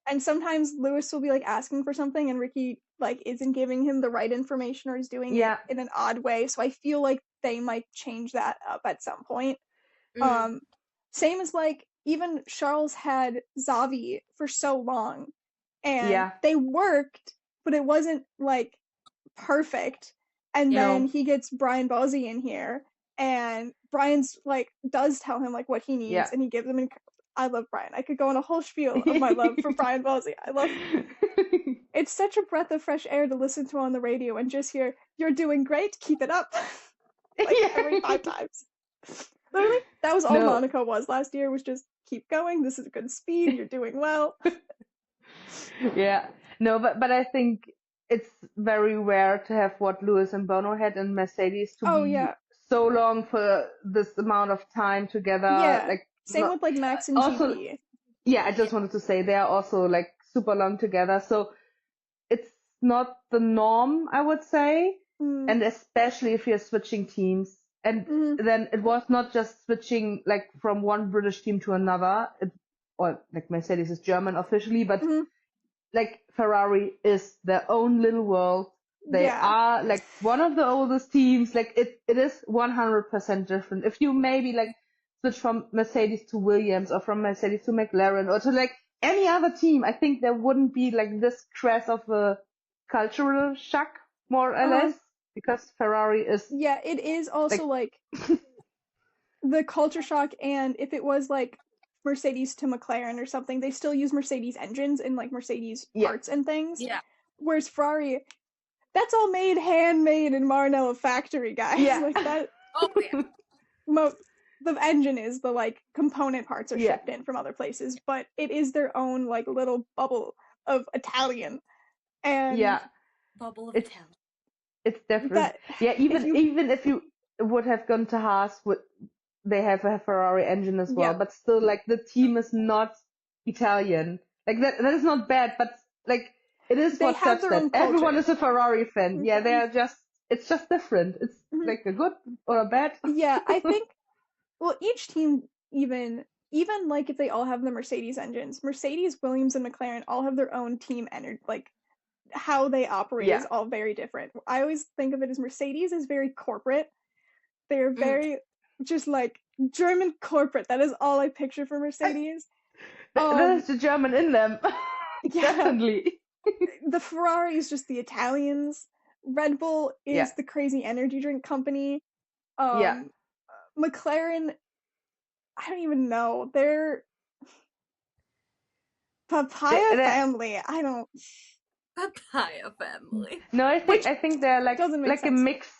And sometimes Lewis will be like asking for something and Ricky like isn't giving him the right information or is doing it in an odd way. So I feel like they might change that up at some point. Same as like even Charles had Xavi for so long and they worked, but it wasn't like perfect. And then he gets Brian Bosey in here and Brian's like does tell him like what he needs and he gives him I love Brian. I could go on a whole spiel of my love for Brian Bosey. I love him. It's such a breath of fresh air to listen to on the radio and just hear, you're doing great, keep it up. Like every 5 times. Literally, that was all Monaco was last year, was just keep going, this is a good speed, you're doing well. But I think it's very rare to have what Lewis and Bono had in Mercedes to be so long for this amount of time together. Like same with like Max and also, GP. I just wanted to say they are also like super long together, so it's not the norm, I would say, and especially if you're switching teams. And then it was not just switching like from one British team to another, or like Mercedes is German officially, but like Ferrari is their own little world. They are like one of the oldest teams. Like it is 100% different. If you maybe like switch from Mercedes to Williams or from Mercedes to McLaren or to like any other team, I think there wouldn't be like this crash of a cultural shock, more or less. Because Ferrari is... Yeah, it is also like the culture shock, and if it was like Mercedes to McLaren or something, they still use Mercedes engines and like Mercedes parts and things. Yeah. Whereas Ferrari, that's all handmade in Maranello factory, guys. Yeah. Like that. The engine is the like component parts are shipped in from other places, but it is their own like little bubble of Italian. And Yeah, Bubble of it's talent. it's different. that Yeah, if you even if you would have gone to Haas, they have a Ferrari engine as well, yeah, but still, like, the team is not Italian. Like, that is not bad, but like, it is they what have Seb their said. own Everyone culture. is a Ferrari fan. Yeah, they Mhm, are it's just different. It's mhm. like a good or a bad. Yeah, I think well each team even like if they all have the Mercedes engines, Mercedes, Williams, and McLaren all have their own team energy, like how they operate Yeah. is all very different. I always think of it as Mercedes is very corporate. They're Mm. very just like German corporate. That is all I picture for Mercedes. That is the German in them. Yeah, Definitely. the Ferrari is just the Italians. Red Bull Yeah. is the crazy energy drink company. Yeah. McLaren, I don't even know. They're Papaya They family. I don't, Papaya family. No, which I think they're doesn't make like a sense to me. mix.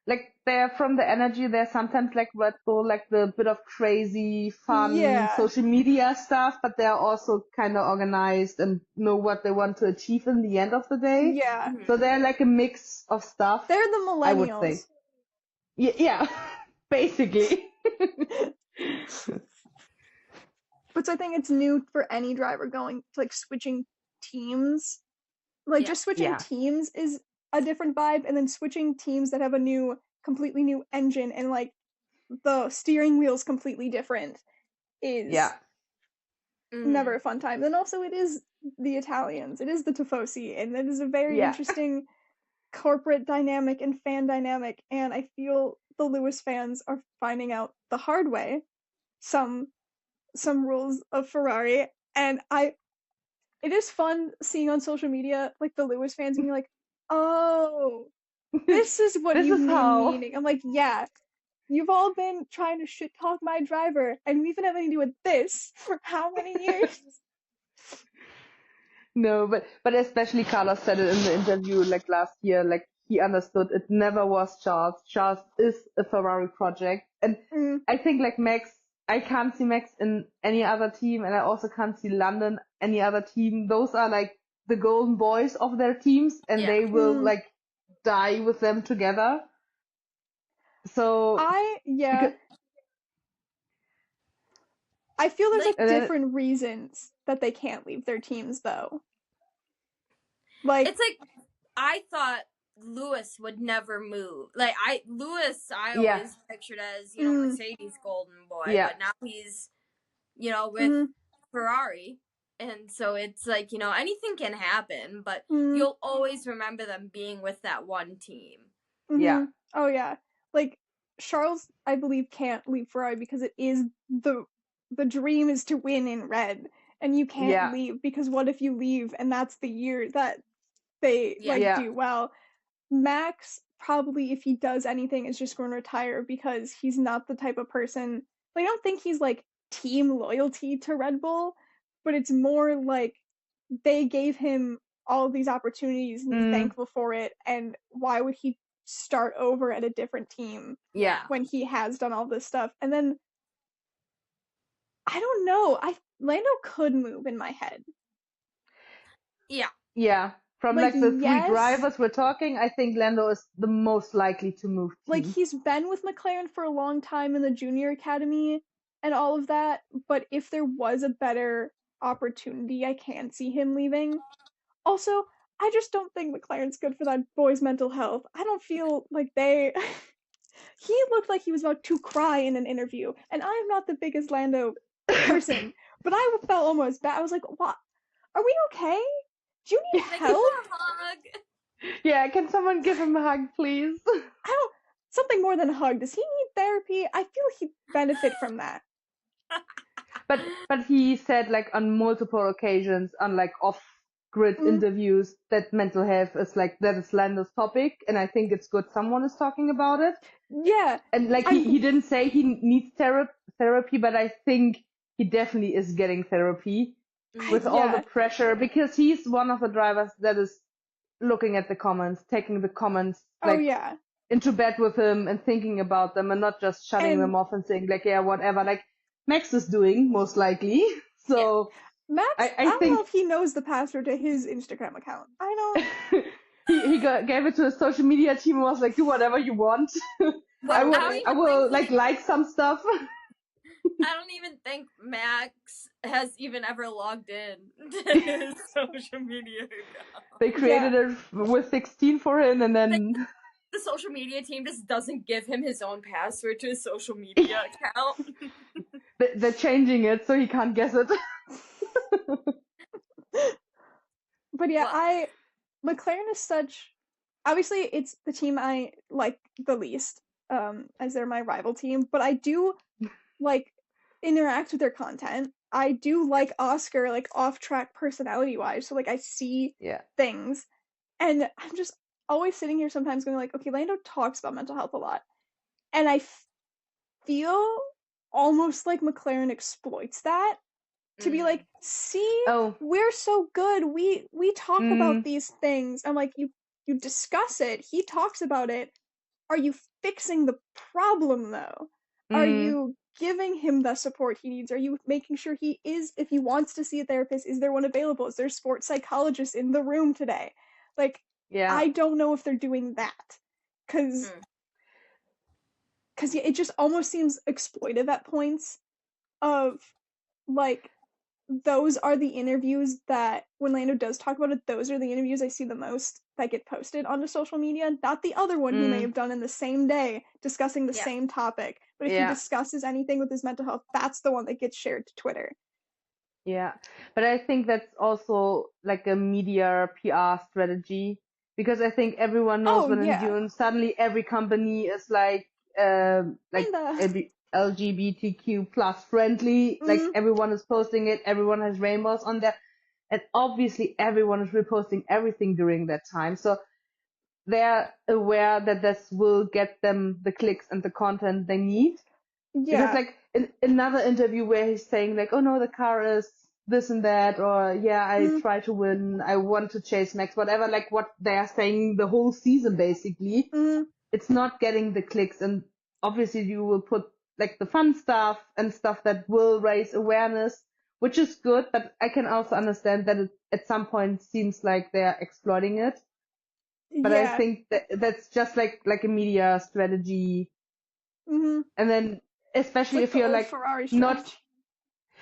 Like, they're from the energy. They're sometimes like Red Bull, like the bit of crazy, fun Yeah, social media stuff, but they're also kind of organized and know what they want to achieve in the end of the day. yeah. Mhm. So they're like a mix of stuff, They're the I would say. millennials. Yeah, basically. But so I think it's new for any driver going to like switching teams. Like Yeah. just switching Yeah, teams is a different vibe, and then switching teams that have a completely new engine and like the steering wheel's completely different yeah, is never Mhm. a fun time. And also it is the Italians. It is the Tifosi, and it is a very yeah. interesting corporate dynamic and fan dynamic, and I feel the Lewis fans are finding out the hard way some rules of Ferrari, and it is fun seeing on social media like the Lewis fans being like, "Oh, this is what This you've is been how. meaning." I'm like, "Yeah, you've all been trying to shit talk my driver, and we've been having to do with this for how many years?" No, but especially Carlos said it in the interview like last year, like he understood it never was Charles. Charles is a Ferrari project. And Mm, I think like Max, I can't see Max in any other team, and I also can't see London any other team. Those are like the golden boys of their teams, and Yeah. they will mm. like die with them together. So Yeah, because I feel there's Like like and then different reasons that they can't leave their teams though. Like, it's like I thought Lewis would never move. Like I yeah, always pictured as, mm, Mercedes golden boy, yeah, but now he's, with mm, Ferrari. And so it's like, anything can happen, but mm, you'll always remember them being with that one team. yeah, mm-hmm. Oh yeah. Like Charles, I believe, can't leave Ferrari because it is the dream is to win in red, and you can't yeah, leave because what if you leave and that's the year that they Yeah. like yeah, do well. Max probably, if he does anything, is just going to retire because he's not the type of person. I don't think he's like team loyalty to Red Bull, but it's more like they gave him all of these opportunities and he's mm, thankful for it. And why would he start over at a different team yeah, Yeah. when he has done all this stuff? And then I don't know. Lando could move in my head. Yeah. yeah. From Like like the three yes, drivers we're talking, I think Lando is the most likely to move like teams. he's been with McLaren for a long time in the junior academy and all of that, but if there was a better opportunity, I can see him leaving. Also, I just don't think McLaren's good for that boy's mental health. I don't feel like they he looked like he was about to cry in an interview, and I'm not the biggest Lando person, but I felt almost bad. I was like, "What? Are we okay? Do you need Can I give him help?" a hug? Yeah, can someone give him a hug, please? I don't something more than a hug. Does he need therapy? I feel he'd benefit from that. But he said like on multiple occasions on like off-grid Mm, interviews that mental health is like that is Lando's topic, and I think it's good someone is talking about it. yeah, And like I'm he didn't say he needs therapy, but I think he definitely is getting therapy with all the yeah, pressure because he's one of the drivers that is looking at the comments, taking the comments oh like yeah, into bed with him and thinking about them and not just shutting them and off and saying like, yeah, whatever, like Max is doing most likely. Yeah. So Max, I I don't know think if he knows the password to his Instagram account. I don't. gave it to his social media team and was like, do whatever you want. Well, I don't I even will think like some stuff. I don't even think Max has even ever logged in to his social media account. They created it with 16 for him, and then The social media team just doesn't give him his own password to his social media account. they're changing it so he can't guess it. But yeah, Well, McLaren is such. Obviously, it's the team I like the least, as they're my rival team. But I do like interact with their content. I do like Oscar, like off track personality wise. So like I see Yeah. things, and I'm just always sitting here sometimes going like, okay, Lando talks about mental health a lot, and I feel almost like McLaren exploits that to be like, see, Oh. we're so good. We talk about Mm, these things. I'm like, you discuss it. He talks about it. Are you fixing the problem though? Are mm, you giving him the support he needs? Are you making sure he is, if he wants to see a therapist, is there one available? Is there a sports psychologist in the room today? Like, yeah. I don't know if they're doing that. Cause it just almost seems exploitive at points of like those are the interviews that when Lando does talk about it, those are the interviews I see the most that get posted onto social media. Not the other one he may have done in the same day discussing the same topic. But if he Yeah. discusses anything with his mental health, that's the one that gets shared to Twitter. Yeah. But I think that's also like a media PR strategy because I think everyone knows Oh when in yeah. June suddenly every company is like Kinda. LGBTQ plus friendly, like everyone is posting it, everyone has rainbows on there, and obviously everyone is reposting everything during that time. So they're aware that this will get them the clicks and the content they need. Because Yeah. like in another interview where he's saying like, oh no, the car is this and that, or yeah, I try to win, I want to chase Max, whatever, like what they are saying the whole season basically, it's not getting the clicks, and obviously you will put like the fun stuff and stuff that will raise awareness, which is good, but I can also understand that it at some point seems like they're exploiting it. But I Yeah. think that that's just like a media strategy. And then It's especially like if the you're old like Ferrari not, strategy.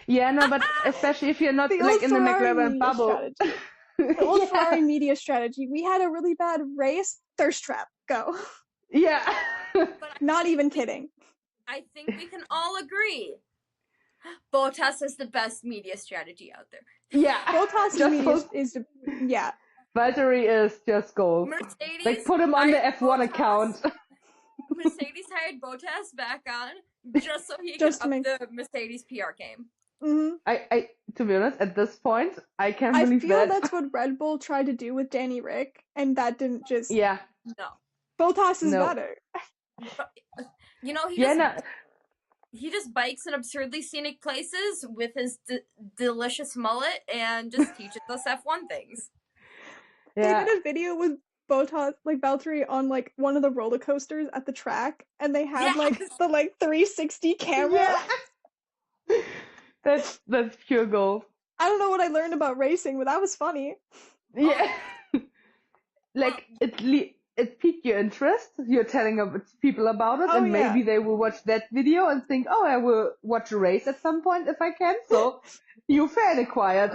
yeah, no, but especially if you're not The like old in the Ferrari McLaren media bubble. strategy. The old Yeah. Ferrari media strategy. We had a really bad race. Thirst trap. Go. Yeah. but Not even kidding. I think we can all agree Bottas is the best media strategy out there. Yeah. Bottas's Just media is yeah. Valtteri is just gold. Mercedes Like put him on the hired F1 Bottas. account. Mercedes hired Bottas back on just so he Just could to up make- the Mercedes PR game. I to be honest, at this point, I can't I believe feel that. that's what Red Bull tried to do with Danny Rick, and that didn't just. Yeah. No. Bottas is No. better. But, you know, Yeah, no. he just bikes in absurdly scenic places with his delicious mullet and just teaches us F1 things. Yeah. They did a video with Bottas, like Valtteri, on like one of the roller coasters at the track, and they had like the 360 camera. Yeah. That's pure gold. I don't know what I learned about racing, but that was funny. Yeah. Like it piqued your interest. You're telling people about it, and maybe they will watch that video and think, oh, I will watch a race at some point if I can. So you fan acquired.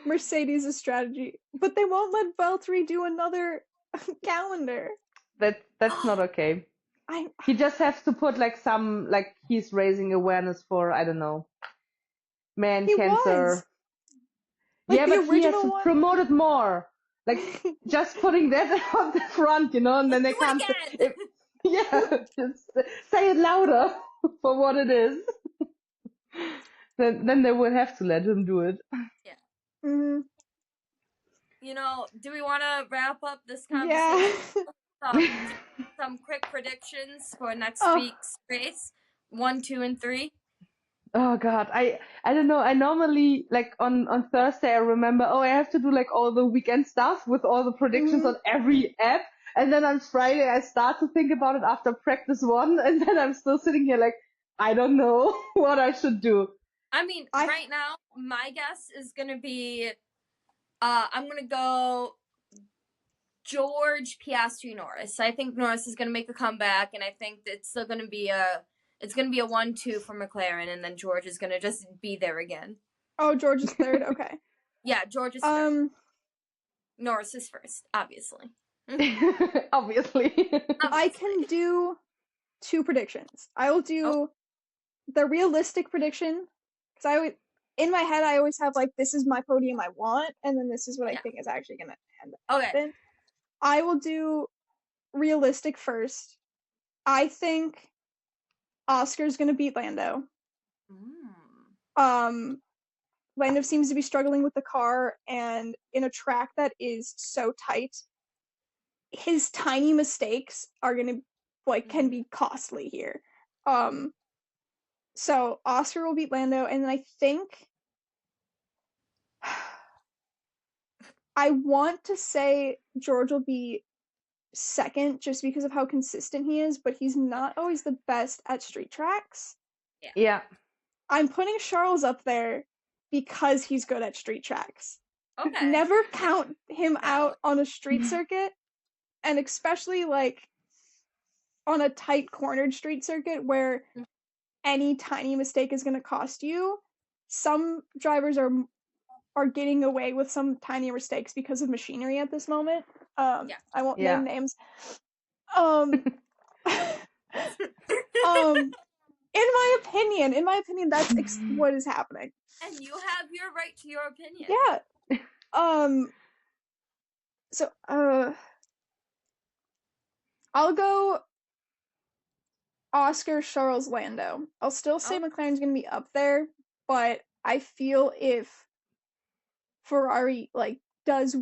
Mercedes' strategy, but they won't let Valtteri do another calendar. That's not okay. He just has to put like some like he's raising awareness for, I don't know, man cancer. Was. Like yeah, the but he has to original one. promote it more. Like just putting that on the front, you know, and then they can't. Just say it louder for what it is. Then they would have to let him do it. Yeah. Mm-hmm. You know, do we want to wrap up this conversation? Yeah. Some quick predictions for next week's race. 1, 2, and 3. Oh God, I don't know. I normally like on Thursday I remember, oh, I have to do like all the weekend stuff with all the predictions on every app, and then on Friday I start to think about it after practice 1, and then I'm still sitting here like I don't know what I should do. I mean, right now, my guess is gonna be, I'm gonna go George, Piastri, Norris. I think Norris is gonna make a comeback, and I think it's still gonna be it's gonna be a 1-2 for McLaren, and then George is gonna just be there again. Oh, George is third. Okay. Yeah, George is third. Norris is first, obviously. Obviously. I can do 2 predictions. I will do the realistic prediction, because in my head I always have like, this is my podium I want, and then this is what I think is actually gonna happen. I will do realistic first. I think Oscar's gonna beat Lando. Lando seems to be struggling with the car, and in a track that is so tight, his tiny mistakes are gonna can be costly here. So Oscar will beat Lando, and then I think I want to say George will be second just because of how consistent he is, but he's not always the best at street tracks. Yeah. I'm putting Charles up there because he's good at street tracks. Okay. Never count him out on a street circuit, and especially like on a tight cornered street circuit where any tiny mistake is going to cost you. Some drivers are getting away with some tiny mistakes because of machinery at this moment. I won't name names. In my opinion, that's what is happening. And you have your right to your opinion. Yeah. So, I'll go Oscar, Charles, Lando. I'll still say McLaren's gonna be up there, but I feel if Ferrari does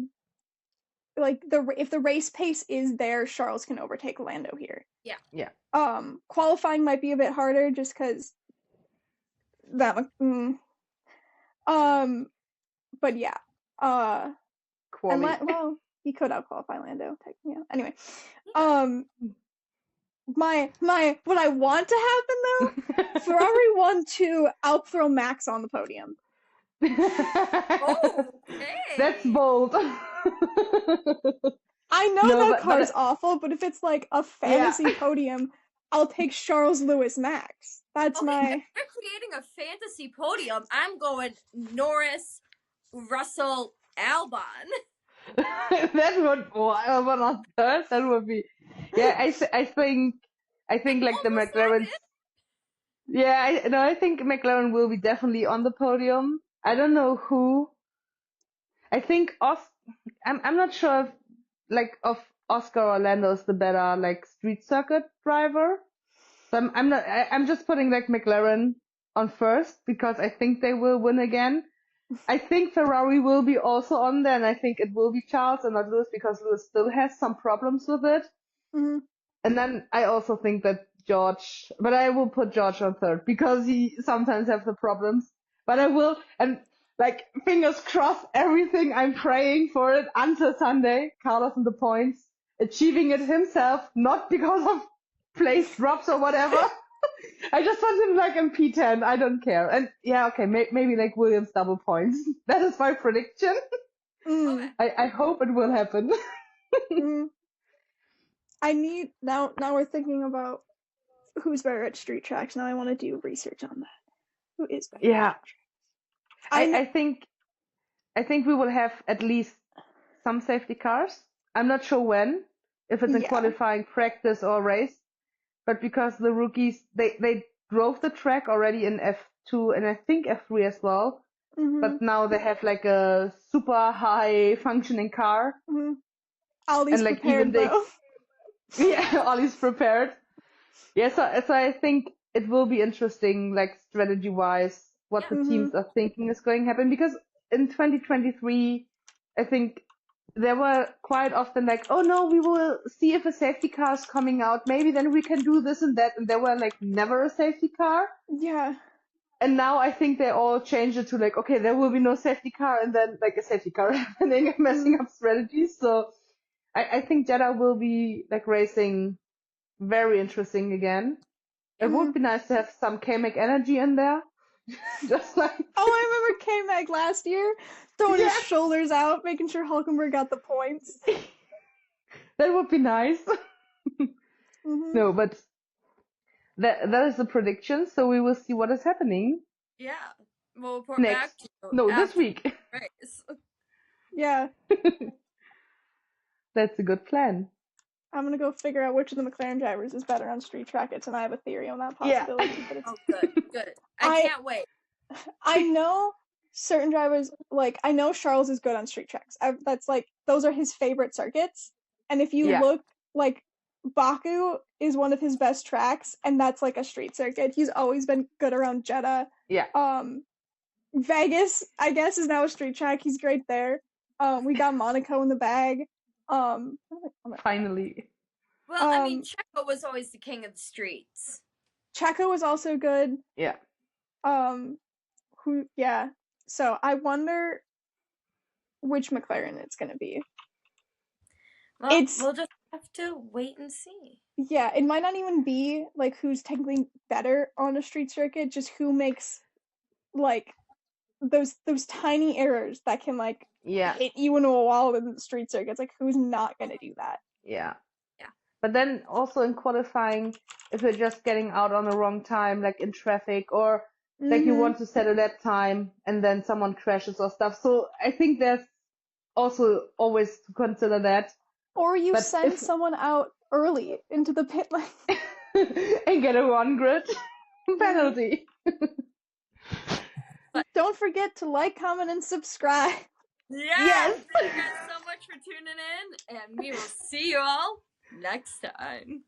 if the race pace is there, Charles can overtake Lando here. Yeah. Qualifying might be a bit harder just because that. But yeah. Well, he could out-qualify Lando. Yeah. Anyway. What I want to happen though, Ferrari 1-2 outthrow Max on the podium. That's bold. I know that car's awful, but if it's like a fantasy podium, I'll take Charles Lewis Max. That's my. If we're creating a fantasy podium, I'm going Norris, Russell, Albon. That would Albon on third. That would be. Yeah, I think like the McLaren. Yeah, I think McLaren will be definitely on the podium. I don't know who. I think I'm not sure if of Oscar or Lando is the better street circuit driver. So I'm just putting McLaren on first because I think they will win again. I think Ferrari will be also on there, and I think it will be Charles and not Lewis because Lewis still has some problems with it. Mm-hmm. And then I also think that George, but I will put George on third because he sometimes has the problems. But I will, and fingers crossed, everything I'm praying for it until Sunday. Carlos in the points, achieving it himself, not because of place drops or whatever. I just want him in P10. I don't care. And maybe Williams double points. That is my prediction. I hope it will happen. I need now we're thinking about who's better at street tracks. Now I want to do research on that. Who is better? Yeah. I think we will have at least some safety cars. I'm not sure when, if it's in qualifying, practice, or race. But because the rookies, they drove the track already in F2 and I think F3 as well. Mm-hmm. But now they have a super high functioning car. Mm-hmm. Ollie's prepared, though. Yeah, Ollie's prepared. Yeah, so I think it will be interesting, strategy-wise, what the teams are thinking is going to happen. Because in 2023, I think there were quite often oh no, we will see if a safety car is coming out. Maybe then we can do this and that. And there were never a safety car. Yeah. And now I think they all changed it to okay, there will be no safety car, and then a safety car happening and messing up strategies. So I think Jeddah will be racing very interesting again. It would be nice to have some K-Mac energy in there. Just like Oh, I remember K-Mag last year throwing his Yes. shoulders out, making sure Hulkenberg got the points. that would be nice. Mhm. No, but that is the prediction. So we will see what is happening Yeah. We'll report next. back to you No, this after week. the race. Yeah, That's a good plan. I'm gonna go figure out which of the McLaren drivers is better on street trackets, and I have a theory on that Yeah. possibility. But it's Oh, good. I can't wait. I know certain drivers, like, I know Charles is good on street tracks. That's like, those are his favorite circuits. And if you Yeah. look, like, Baku is one of his best tracks, and that's like a street circuit. He's always been good around Jeddah. Yeah. Vegas, I guess, is now a street track. He's great there. We got Monaco in the bag. Finally. Well, I mean, Checo was always the king of the streets. Checo was also good. Yeah. So I wonder which McLaren it's gonna be. Well, we'll just have to wait and see. Yeah, it might not even be like who's technically better on a street circuit, just who makes like those tiny errors that can like hit you into a wall in the street circuits. Like, who's not gonna do that? Yeah. But then also in qualifying, if you're just getting out on the wrong time, like in traffic, or like you want to settle that time and then someone crashes or stuff. So I think there's also always to consider that. Or you send someone out early into the pit lane and get a 1 grid penalty. But don't forget to like, comment, and subscribe. Yes! Thank you guys so much for tuning in, and we will see you all next time.